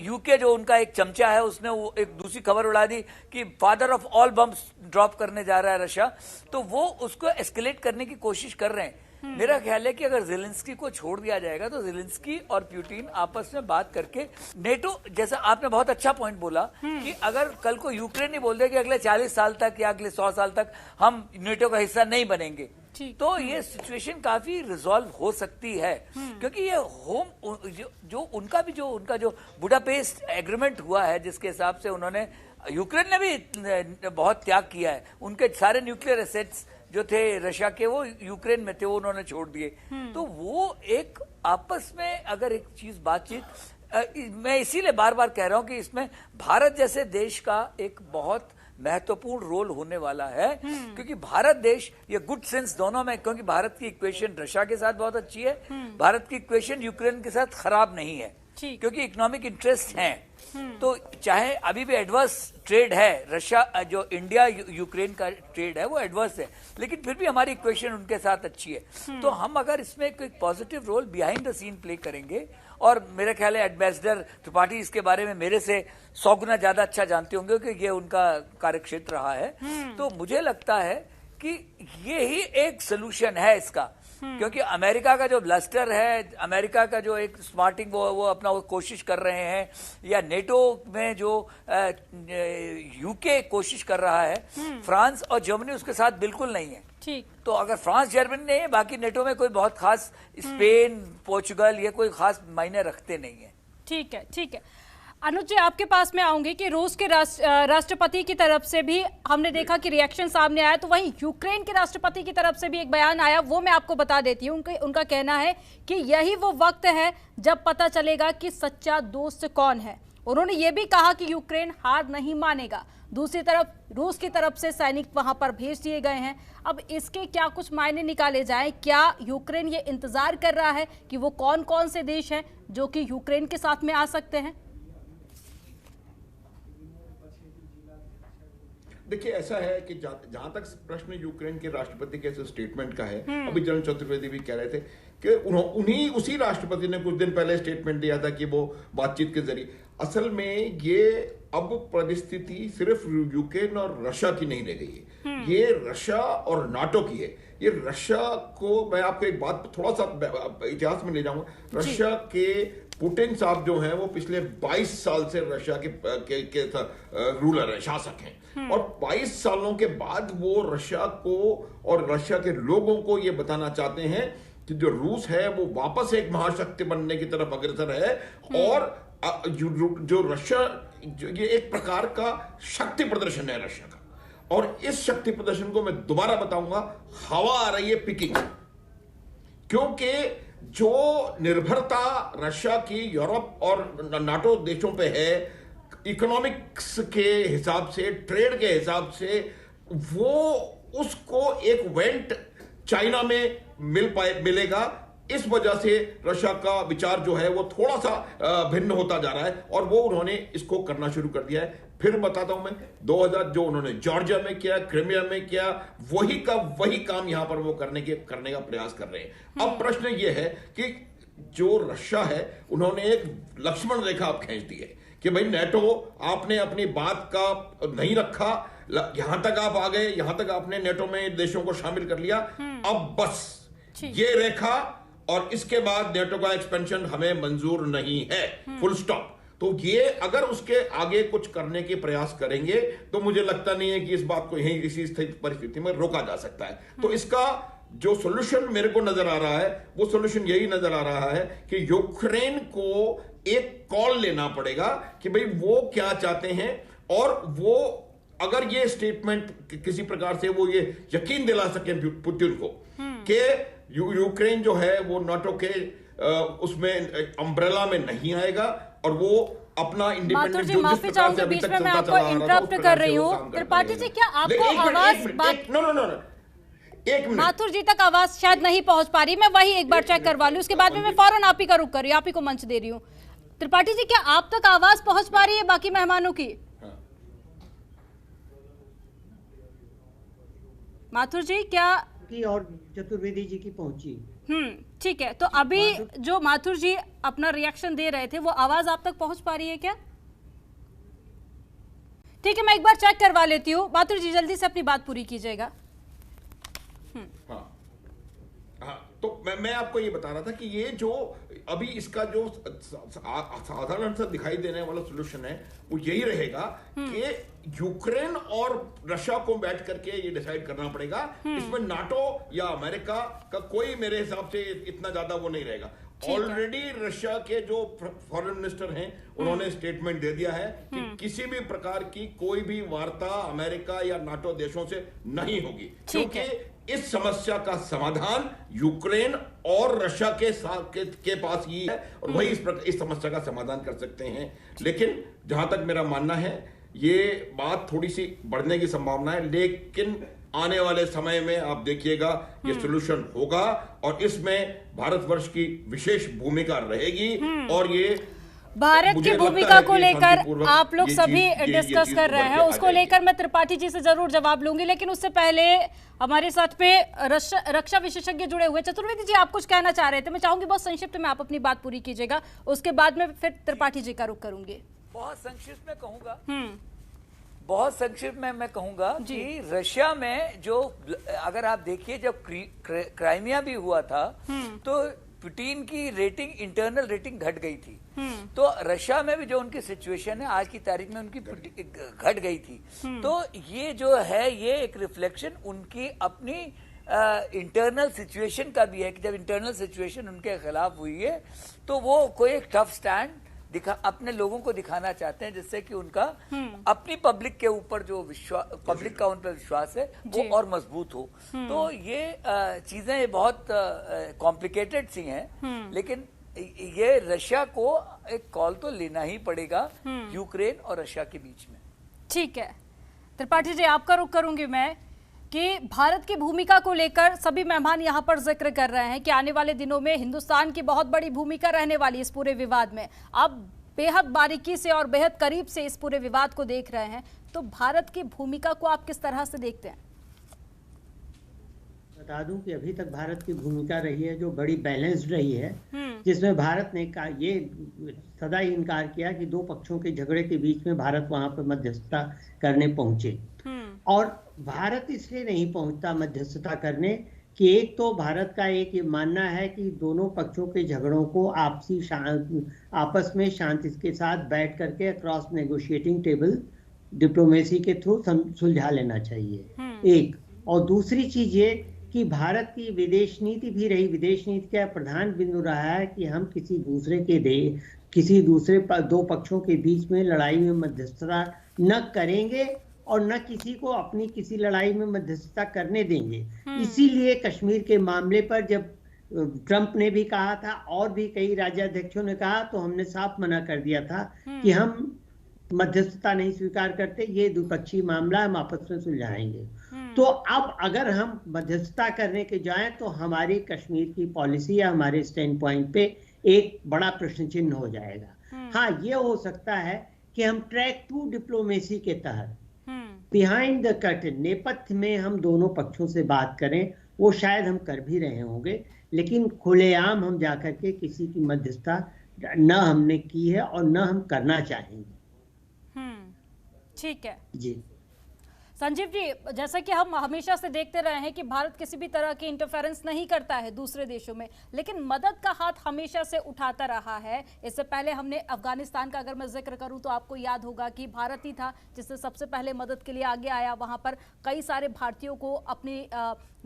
यूके जो उनका एक चमचा है उसने वो एक दूसरी खबर उड़ा दी कि father of all bombs drop करने जा रहा है रशिया, तो वो उसको एस्केलेट करने की कोशिश कर रहे हैं। मेरा ख्याल है कि अगर ज़ेलेंस्की को छोड़ दिया जाएगा तो ज़ेलेंस्की और पुतिन आपस में बात करके नेटो, जैसा आपने बहुत अच्छा पॉइंट बोला कि अगर कल को यूक्रेन ही बोल दे कि अगले 40 साल तक या अगले 100 साल तक हम नेटो का हिस्सा नहीं बनेंगे, तो ये सिचुएशन काफी रिजॉल्व हो सकती है। क्योंकि ये उनका जो बुडापेस्ट एग्रीमेंट हुआ है, जिसके हिसाब से उन्होंने, यूक्रेन ने भी बहुत त्याग किया है, उनके सारे न्यूक्लियर एसेट्स जो थे रशिया के वो यूक्रेन में थे, वो उन्होंने छोड़ दिए। तो वो एक आपस में अगर एक चीज बातचीत, मैं इसीलिए बार बार कह रहा हूं कि इसमें भारत जैसे देश का एक बहुत महत्वपूर्ण रोल होने वाला है, क्योंकि भारत देश ये गुड सेंस दोनों में, क्योंकि भारत की इक्वेशन रशिया के साथ बहुत अच्छी है, भारत की इक्वेशन यूक्रेन के साथ खराब नहीं है, क्योंकि इकोनॉमिक इंटरेस्ट हैं। तो चाहे अभी भी एडवर्स ट्रेड है, रशिया जो इंडिया यूक्रेन का ट्रेड है वो एडवर्स है, लेकिन फिर भी हमारी इक्वेशन उनके साथ अच्छी है। तो हम अगर इसमें कोई positive role behind the scene play करेंगे, और मेरे ख्याल है एम्बेसडर त्रिपाठी इसके बारे में मेरे से 100 गुना ज्यादा अच्छा जानते होंगे कि ये उनका कार्यक्षेत्र रहा है, तो मुझे लगता है कि ये ही एक सोल्यूशन है इसका। क्योंकि अमेरिका का जो ब्लस्टर है, अमेरिका का जो एक स्मार्टिंग वो अपना वो कोशिश कर रहे हैं, या नेटो में जो यूके कोशिश कर रहा है, फ्रांस और जर्मनी उसके साथ बिल्कुल नहीं है। ठीक, तो अगर फ्रांस जर्मनी नहीं है, बाकी नेटो में कोई बहुत खास, स्पेन पोर्चुगल ये कोई खास मायने रखते नहीं है। ठीक है, ठीक है। अनुज जी, आपके पास में आऊंगी कि रूस के राष्ट्रपति की तरफ से भी हमने देखा कि रिएक्शन सामने आया, तो वहीं यूक्रेन के राष्ट्रपति की तरफ से भी एक बयान आया, वो मैं आपको बता देती हूँ। उनका कहना है कि यही वो वक्त है जब पता चलेगा कि सच्चा दोस्त कौन है। उन्होंने ये भी कहा कि यूक्रेन हार नहीं मानेगा। दूसरी तरफ रूस की तरफ से सैनिक वहां पर भेज दिए गए हैं। अब इसके क्या कुछ मायने निकाले जाएं? क्या यूक्रेन ये इंतजार कर रहा है कि वो कौन कौन से देश हैं जो कि यूक्रेन के साथ में आ सकते हैं? देखिए, ऐसा है कि जहां तक प्रश्न यूक्रेन के राष्ट्रपति के स्टेटमेंट का है, अभी जनरल चतुर्वेदी भी कह रहे थे कि उसी राष्ट्रपति ने कुछ दिन पहले स्टेटमेंट दिया था कि वो बातचीत के जरिए, असल में ये अब परिस्थिति सिर्फ यूक्रेन और रशिया की नहीं रह गई है, ये रशिया और नाटो की है। ये रशिया को, मैं आपको एक बात थोड़ा सा इतिहास में ले जाऊंगा। रशिया के पुतिन साहब जो हैं वो पिछले 22 साल से रशिया के रूलर हैं, शासक हैं, और 22 सालों के बाद वो रशिया को और रशिया के लोगों को ये बताना चाहते हैं कि जो रूस है वो वापस एक महाशक्ति बनने की तरफ अग्रसर है, और जो रशिया, ये एक प्रकार का शक्ति प्रदर्शन है रशिया का। और इस शक्ति प्रदर्शन को मैं दोबारा बताऊंगा, हवा आ रही है पीकिंग, क्योंकि जो निर्भरता रशिया की यूरोप और नाटो देशों पे है, इकोनॉमिक्स के हिसाब से, ट्रेड के हिसाब से, वो उसको एक वेंट चाइना में मिलेगा। इस वजह से रशिया का विचार जो है वो थोड़ा सा भिन्न होता जा रहा है, और वो उन्होंने इसको करना शुरू कर दिया है। फिर बताता हूं मैं, 2000 जो उन्होंने जॉर्जिया में किया, क्रीमिया में किया, वही काम यहां पर वो करने का प्रयास कर रहे हैं। अब प्रश्न ये है कि जो रशिया है, उन्होंने एक लक्ष्मण रेखा अब खींच दी है कि भाई नेटो, आपने अपनी बात का नहीं रखा, यहां तक आप आ गए, यहां तक आपने नेटो में देशों को शामिल कर लिया, अब बस ये रेखा, और इसके बाद नेटो का एक्सपेंशन हमें मंजूर नहीं है, फुल स्टॉप। तो ये अगर उसके आगे कुछ करने के प्रयास करेंगे तो मुझे लगता नहीं है कि इस बात को यहीं इसी परिस्थिति में रोका जा सकता है। तो इसका जो सॉल्यूशन मेरे को नजर आ रहा है, वो सॉल्यूशन यही नजर आ रहा है कि यूक्रेन को एक कॉल लेना पड़ेगा कि भाई वो क्या चाहते हैं, और वो अगर ये स्टेटमेंट किसी प्रकार से वो ये यकीन दिला सके पुतिन को कि यूक्रेन जो है वो नाटो के उसमें अम्ब्रेला में नहीं आएगा, और वो अपना इंडिपेंडेंट जो जिस प्रकार से अभी तक चलता चला आ रहा था, उस प्रकार से वो काम त्रिपाठी जी, क्या आपको आवाज माथुर जी तक आवाज शायद नहीं पहुंच पा रही? मैं वही एक बार चेक करवा लूं, उसके बाद में मैं फौरन आप ही का रुख कर रही हूं, आप ही को मंच दे रही हूं। त्रिपाठी जी, क्या आप तक आवाज पहुंच पा रही है बाकी मेहमानों की? माथुर जी, क्या की और चतुर्वेदी जी की पहुंची। ठीक है, तो अभी जो माथुर जी अपना रिएक्शन दे रहे थे वो आवाज आप तक पहुंच पा रही है क्या? ठीक है, मैं एक बार चेक करवा लेती हूँ। माथुर जी जल्दी से अपनी बात पूरी कीजिएगा। हाँ, तो मैं आपको ये बता रहा था कि ये जो अभी इसका जो साधारण सा दिखाई देने वाला सोल्यूशन है वो यही रहेगा कि यूक्रेन और रशिया को बैठ करके ये डिसाइड करना पड़ेगा। इसमें नाटो या अमेरिका का कोई मेरे हिसाब से इतना ज्यादा वो नहीं रहेगा। ऑलरेडी रशिया के जो फॉरेन मिनिस्टर हैं उन्होंने स्टेटमेंट दे दिया है कि किसी भी प्रकार की कोई भी वार्ता अमेरिका या नाटो देशों से नहीं होगी, क्योंकि इस समस्या का समाधान यूक्रेन और रशिया के पास ही है और वही इस समस्या का समाधान कर सकते हैं। लेकिन जहां तक मेरा मानना है ये बात थोड़ी सी बढ़ने की संभावना है, लेकिन आने वाले समय में आप देखिएगा ये सोल्यूशन होगा और इसमें भारतवर्ष की विशेष भूमिका रहेगी। और ये भारत की भूमिका को लेकर आप लोग सभी डिस्कस कर रहे हैं, उसको लेकर मैं त्रिपाठी जी से जरूर जवाब लूंगी, लेकिन उससे पहले हमारे साथ में रक्षा विशेषज्ञ जुड़े हुए। चतुर्वेदी जी, आप कुछ कहना चाह रहे थे, मैं चाहूंगी बहुत संक्षिप्त में आप अपनी बात पूरी कीजिएगा, उसके बाद में फिर त्रिपाठी जी का रुख करूंगी। बहुत संक्षिप्त में कहूंगा, बहुत संक्षिप्त में मैं कहूंगा कि रशिया में जो, अगर आप देखिए जब क्राइमिया भी हुआ था तो पुतिन की रेटिंग, इंटरनल रेटिंग घट गई थी। तो रशिया में भी जो उनकी सिचुएशन है आज की तारीख में उनकी घट गई थी। तो ये जो है ये एक रिफ्लेक्शन उनकी अपनी इंटरनल सिचुएशन का भी है कि जब इंटरनल सिचुएशन उनके खिलाफ हुई है तो वो कोई एक टफ स्टैंड अपने लोगों को दिखाना चाहते हैं, जिससे कि उनका अपनी पब्लिक के ऊपर जो विश्वास, पब्लिक का उन पर विश्वास है वो और मजबूत हो। तो ये चीजें बहुत कॉम्प्लिकेटेड सी हैं, लेकिन ये रशिया को एक कॉल तो लेना ही पड़ेगा यूक्रेन और रशिया के बीच में। ठीक है त्रिपाठी जी, आपका रुख करूंगी मैं कि भारत की भूमिका को लेकर सभी मेहमान यहां पर जिक्र कर रहे हैं कि आने वाले दिनों में हिंदुस्तान की बहुत बड़ी भूमिका रहने वाली इस पूरे विवाद में। आप बेहद बारीकी से और बेहद करीब से इस पूरे विवाद को देख रहे हैं, तो भारत की भूमिका को आप किस तरह से देखते हैं? बता दूं कि अभी तक भारत की भूमिका रही है जो बड़ी बैलेंस्ड रही है, जिसमें भारत ने ये सदा ही इनकार किया कि दो पक्षों के झगड़े के बीच में भारत वहां पर मध्यस्थता करने पहुंचे। और भारत इसलिए नहीं पहुंचता मध्यस्थता करने कि एक तो भारत का एक ये मानना है कि दोनों पक्षों के झगड़ों को आपस में शांति के साथ बैठ करके अक्रॉस नेगोशिएटिंग टेबल डिप्लोमेसी के थ्रू सुलझा लेना चाहिए, एक। और दूसरी चीज ये कि भारत की विदेश नीति भी रही, विदेश नीति का प्रधान बिंदु रहा है कि हम किसी दूसरे दो पक्षों के बीच में लड़ाई में मध्यस्थता न करेंगे और न किसी को अपनी किसी लड़ाई में मध्यस्थता करने देंगे। इसीलिए कश्मीर के मामले पर जब ट्रंप ने भी कहा था और भी कई राज्याध्यक्षों ने कहा तो हमने साफ मना कर दिया था कि हम मध्यस्थता नहीं स्वीकार करते, ये द्विपक्षीय मामला हम आपस में सुलझाएंगे। तो अब अगर हम मध्यस्थता करने के जाएं तो हमारी कश्मीर की पॉलिसी या हमारे स्टैंड पॉइंट पे एक बड़ा प्रश्न चिन्ह हो जाएगा। हाँ, ये हो सकता है कि हम ट्रैक टू डिप्लोमेसी के तहत बिहाइंड द कर्टन, नेपथ्य में हम दोनों पक्षों से बात करें, वो शायद हम कर भी रहे होंगे, लेकिन खुलेआम हम जाकर के किसी की मध्यस्थता न हमने की है और न हम करना चाहेंगे। ठीक है जी संजीव जी, जैसा कि हम हमेशा से देखते रहे हैं कि भारत किसी भी तरह की इंटरफेरेंस नहीं करता है दूसरे देशों में, लेकिन मदद का हाथ हमेशा से उठाता रहा है। इससे पहले हमने अफगानिस्तान का अगर मैं जिक्र करूं तो आपको याद होगा कि भारत ही था जिससे सबसे पहले मदद के लिए आगे आया, वहां पर कई सारे भारतीयों को अपने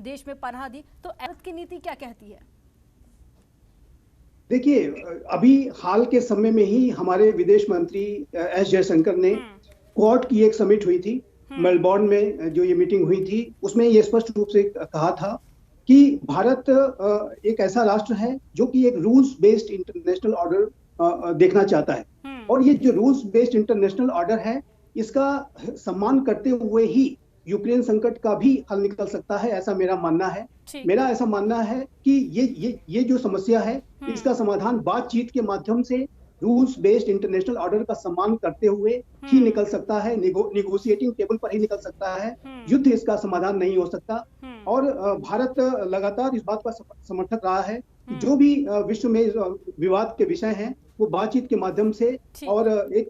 देश में पनाह दी। तो भारत की नीति क्या कहती है? देखिए, अभी हाल के समय में ही हमारे विदेश मंत्री एस जयशंकर ने क्वाड की एक समिट हुई थी मेलबोर्न में, जो ये मीटिंग हुई थी, उसमें ये स्पष्ट रूप से कहा था कि भारत एक ऐसा राष्ट्र है जो कि एक रूल्स बेस्ड इंटरनेशनल ऑर्डर देखना चाहता है, और ये जो रूल्स बेस्ड इंटरनेशनल ऑर्डर है इसका सम्मान करते हुए ही यूक्रेन संकट का भी हल निकल सकता है, ऐसा मेरा मानना है। मेरा ऐसा मानना है कि ये जो समस्या है इसका समाधान बातचीत के माध्यम से रूल्स बेस्ड इंटरनेशनल ऑर्डर का सम्मान करते हुए ही निकल सकता है, निगोशिएटिंग टेबल पर ही निकल सकता है। युद्ध इसका समाधान नहीं हो सकता। और भारत लगातार इस बात का समर्थक रहा है कि जो भी विश्व में विवाद के विषय हैं वो बातचीत के माध्यम से और एक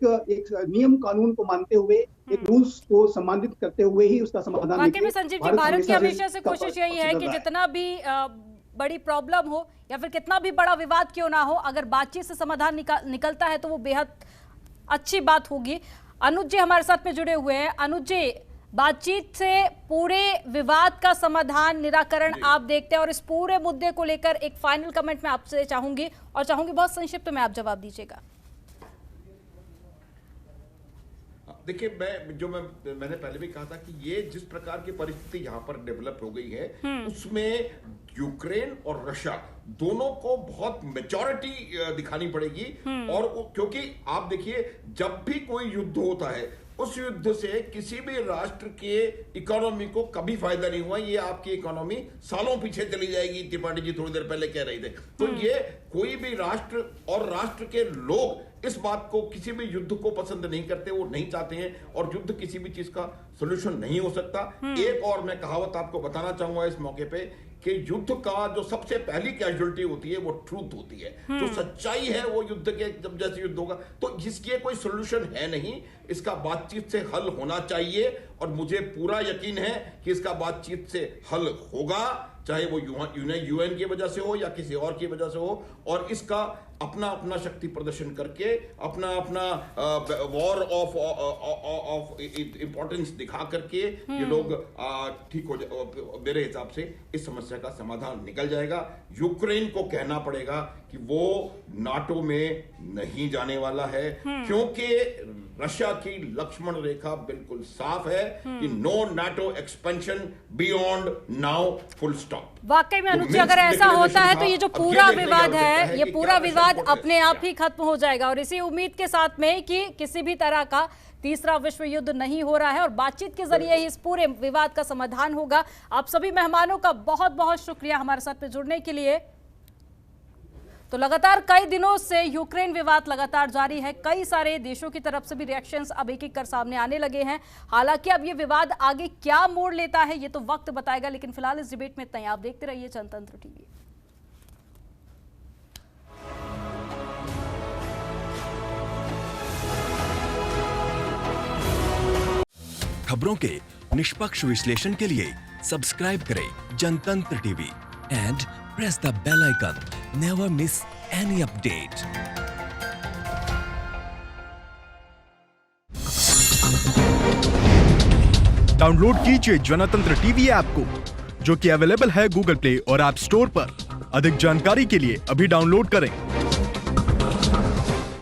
नियम कानून को मानते हुए, एक रूल्स को सम्मानित करते हुए ही उसका समाधान वाकई में संजीव जी, भारत की हमेशा से कोशिश यही है कि जितना भी बड़ी प्रॉब्लम हो या फिर कितना भी बड़ा विवाद क्यों ना हो, अगर बातचीत से समाधान निकलता है तो वो बेहद अच्छी बात होगी। अनुज जी हमारे साथ में जुड़े हुए हैं। अनुज जी, बातचीत से पूरे विवाद का समाधान, निराकरण आप देखते हैं, और इस पूरे मुद्दे को लेकर एक फाइनल कमेंट मैं आपसे चाहूंगी बहुत संक्षिप्त में आप जवाब दीजिएगा। देखिए, मैंने पहले भी कहा था कि ये जिस प्रकार की परिस्थिति यहाँ पर डेवलप हो गई है उसमें यूक्रेन और रशिया दोनों को बहुत मेचोरिटी दिखानी पड़ेगी। और क्योंकि आप देखिए, जब भी कोई युद्ध होता है उस युद्ध से किसी भी राष्ट्र के इकोनॉमी को कभी फायदा नहीं हुआ। ये आपकी इकोनॉमी सालों पीछे चली जाएगी, त्रिपाठी जी थोड़ी देर पहले कह रहे थे। तो ये कोई भी राष्ट्र और राष्ट्र के लोग इस बात को, किसी भी युद्ध को पसंद नहीं करते, वो नहीं चाहते हैं, और युद्ध किसी भी चीज का सोल्यूशन नहीं हो सकता। एक और मैं कहावत आपको बताना चाहूंगा इस मौके पे कि युद्ध का जो सबसे पहली कैजुअलिटी होती है वो ट्रूथ होती है। जो सच्चाई है वो युद्ध के जब जैसे युद्ध होगा, तो इसके कोई सोल्यूशन है नहीं, इसका बातचीत से हल होना चाहिए। और मुझे पूरा यकीन है कि इसका बातचीत से हल होगा, चाहे वो यूएन की वजह से हो या किसी और की वजह से हो। और इसका अपना शक्ति प्रदर्शन करके, अपना वॉर ऑफ इंपॉर्टेंस दिखा करके ये लोग ठीक हो जाए। मेरे हिसाब से इस समस्या का समाधान निकल जाएगा। यूक्रेन को कहना पड़ेगा कि वो नाटो में नहीं जाने वाला है, क्योंकि रशिया की लक्ष्मण रेखा बिल्कुल साफ है कि no NATO expansion beyond now, full stop. वाकई में अनुज जी, अगर ऐसा होता है तो ये जो पूरा विवाद है, ये पूरा विवाद अपने आप ही खत्म हो जाएगा। और इसी उम्मीद के साथ में कि किसी भी तरह का तीसरा विश्व युद्ध नहीं हो रहा है और बातचीत के जरिए ही इस पूरे विवाद का समाधान होगा। आप सभी मेहमानों का बहुत बहुत शुक्रिया हमारे साथ में जुड़ने के लिए। तो लगातार कई दिनों से यूक्रेन विवाद लगातार जारी है। कई सारे देशों की तरफ से भी रिएक्शंस अब एक एक कर सामने आने लगे हैं। हालांकि अब ये विवाद आगे क्या मोड़ लेता है ये तो वक्त बताएगा, लेकिन फिलहाल इस डिबेट में इतना ही। आप देखते रहिए जनतंत्र टीवी। खबरों के निष्पक्ष विश्लेषण के लिए सब्सक्राइब करें Jantantra TV and press the bell icon. Never miss any update. Download कीजिए जनतंत्र टीवी ऐप को, जो कि अवेलेबल है गूगल प्ले और ऐप स्टोर पर। अधिक जानकारी के लिए अभी डाउनलोड करें।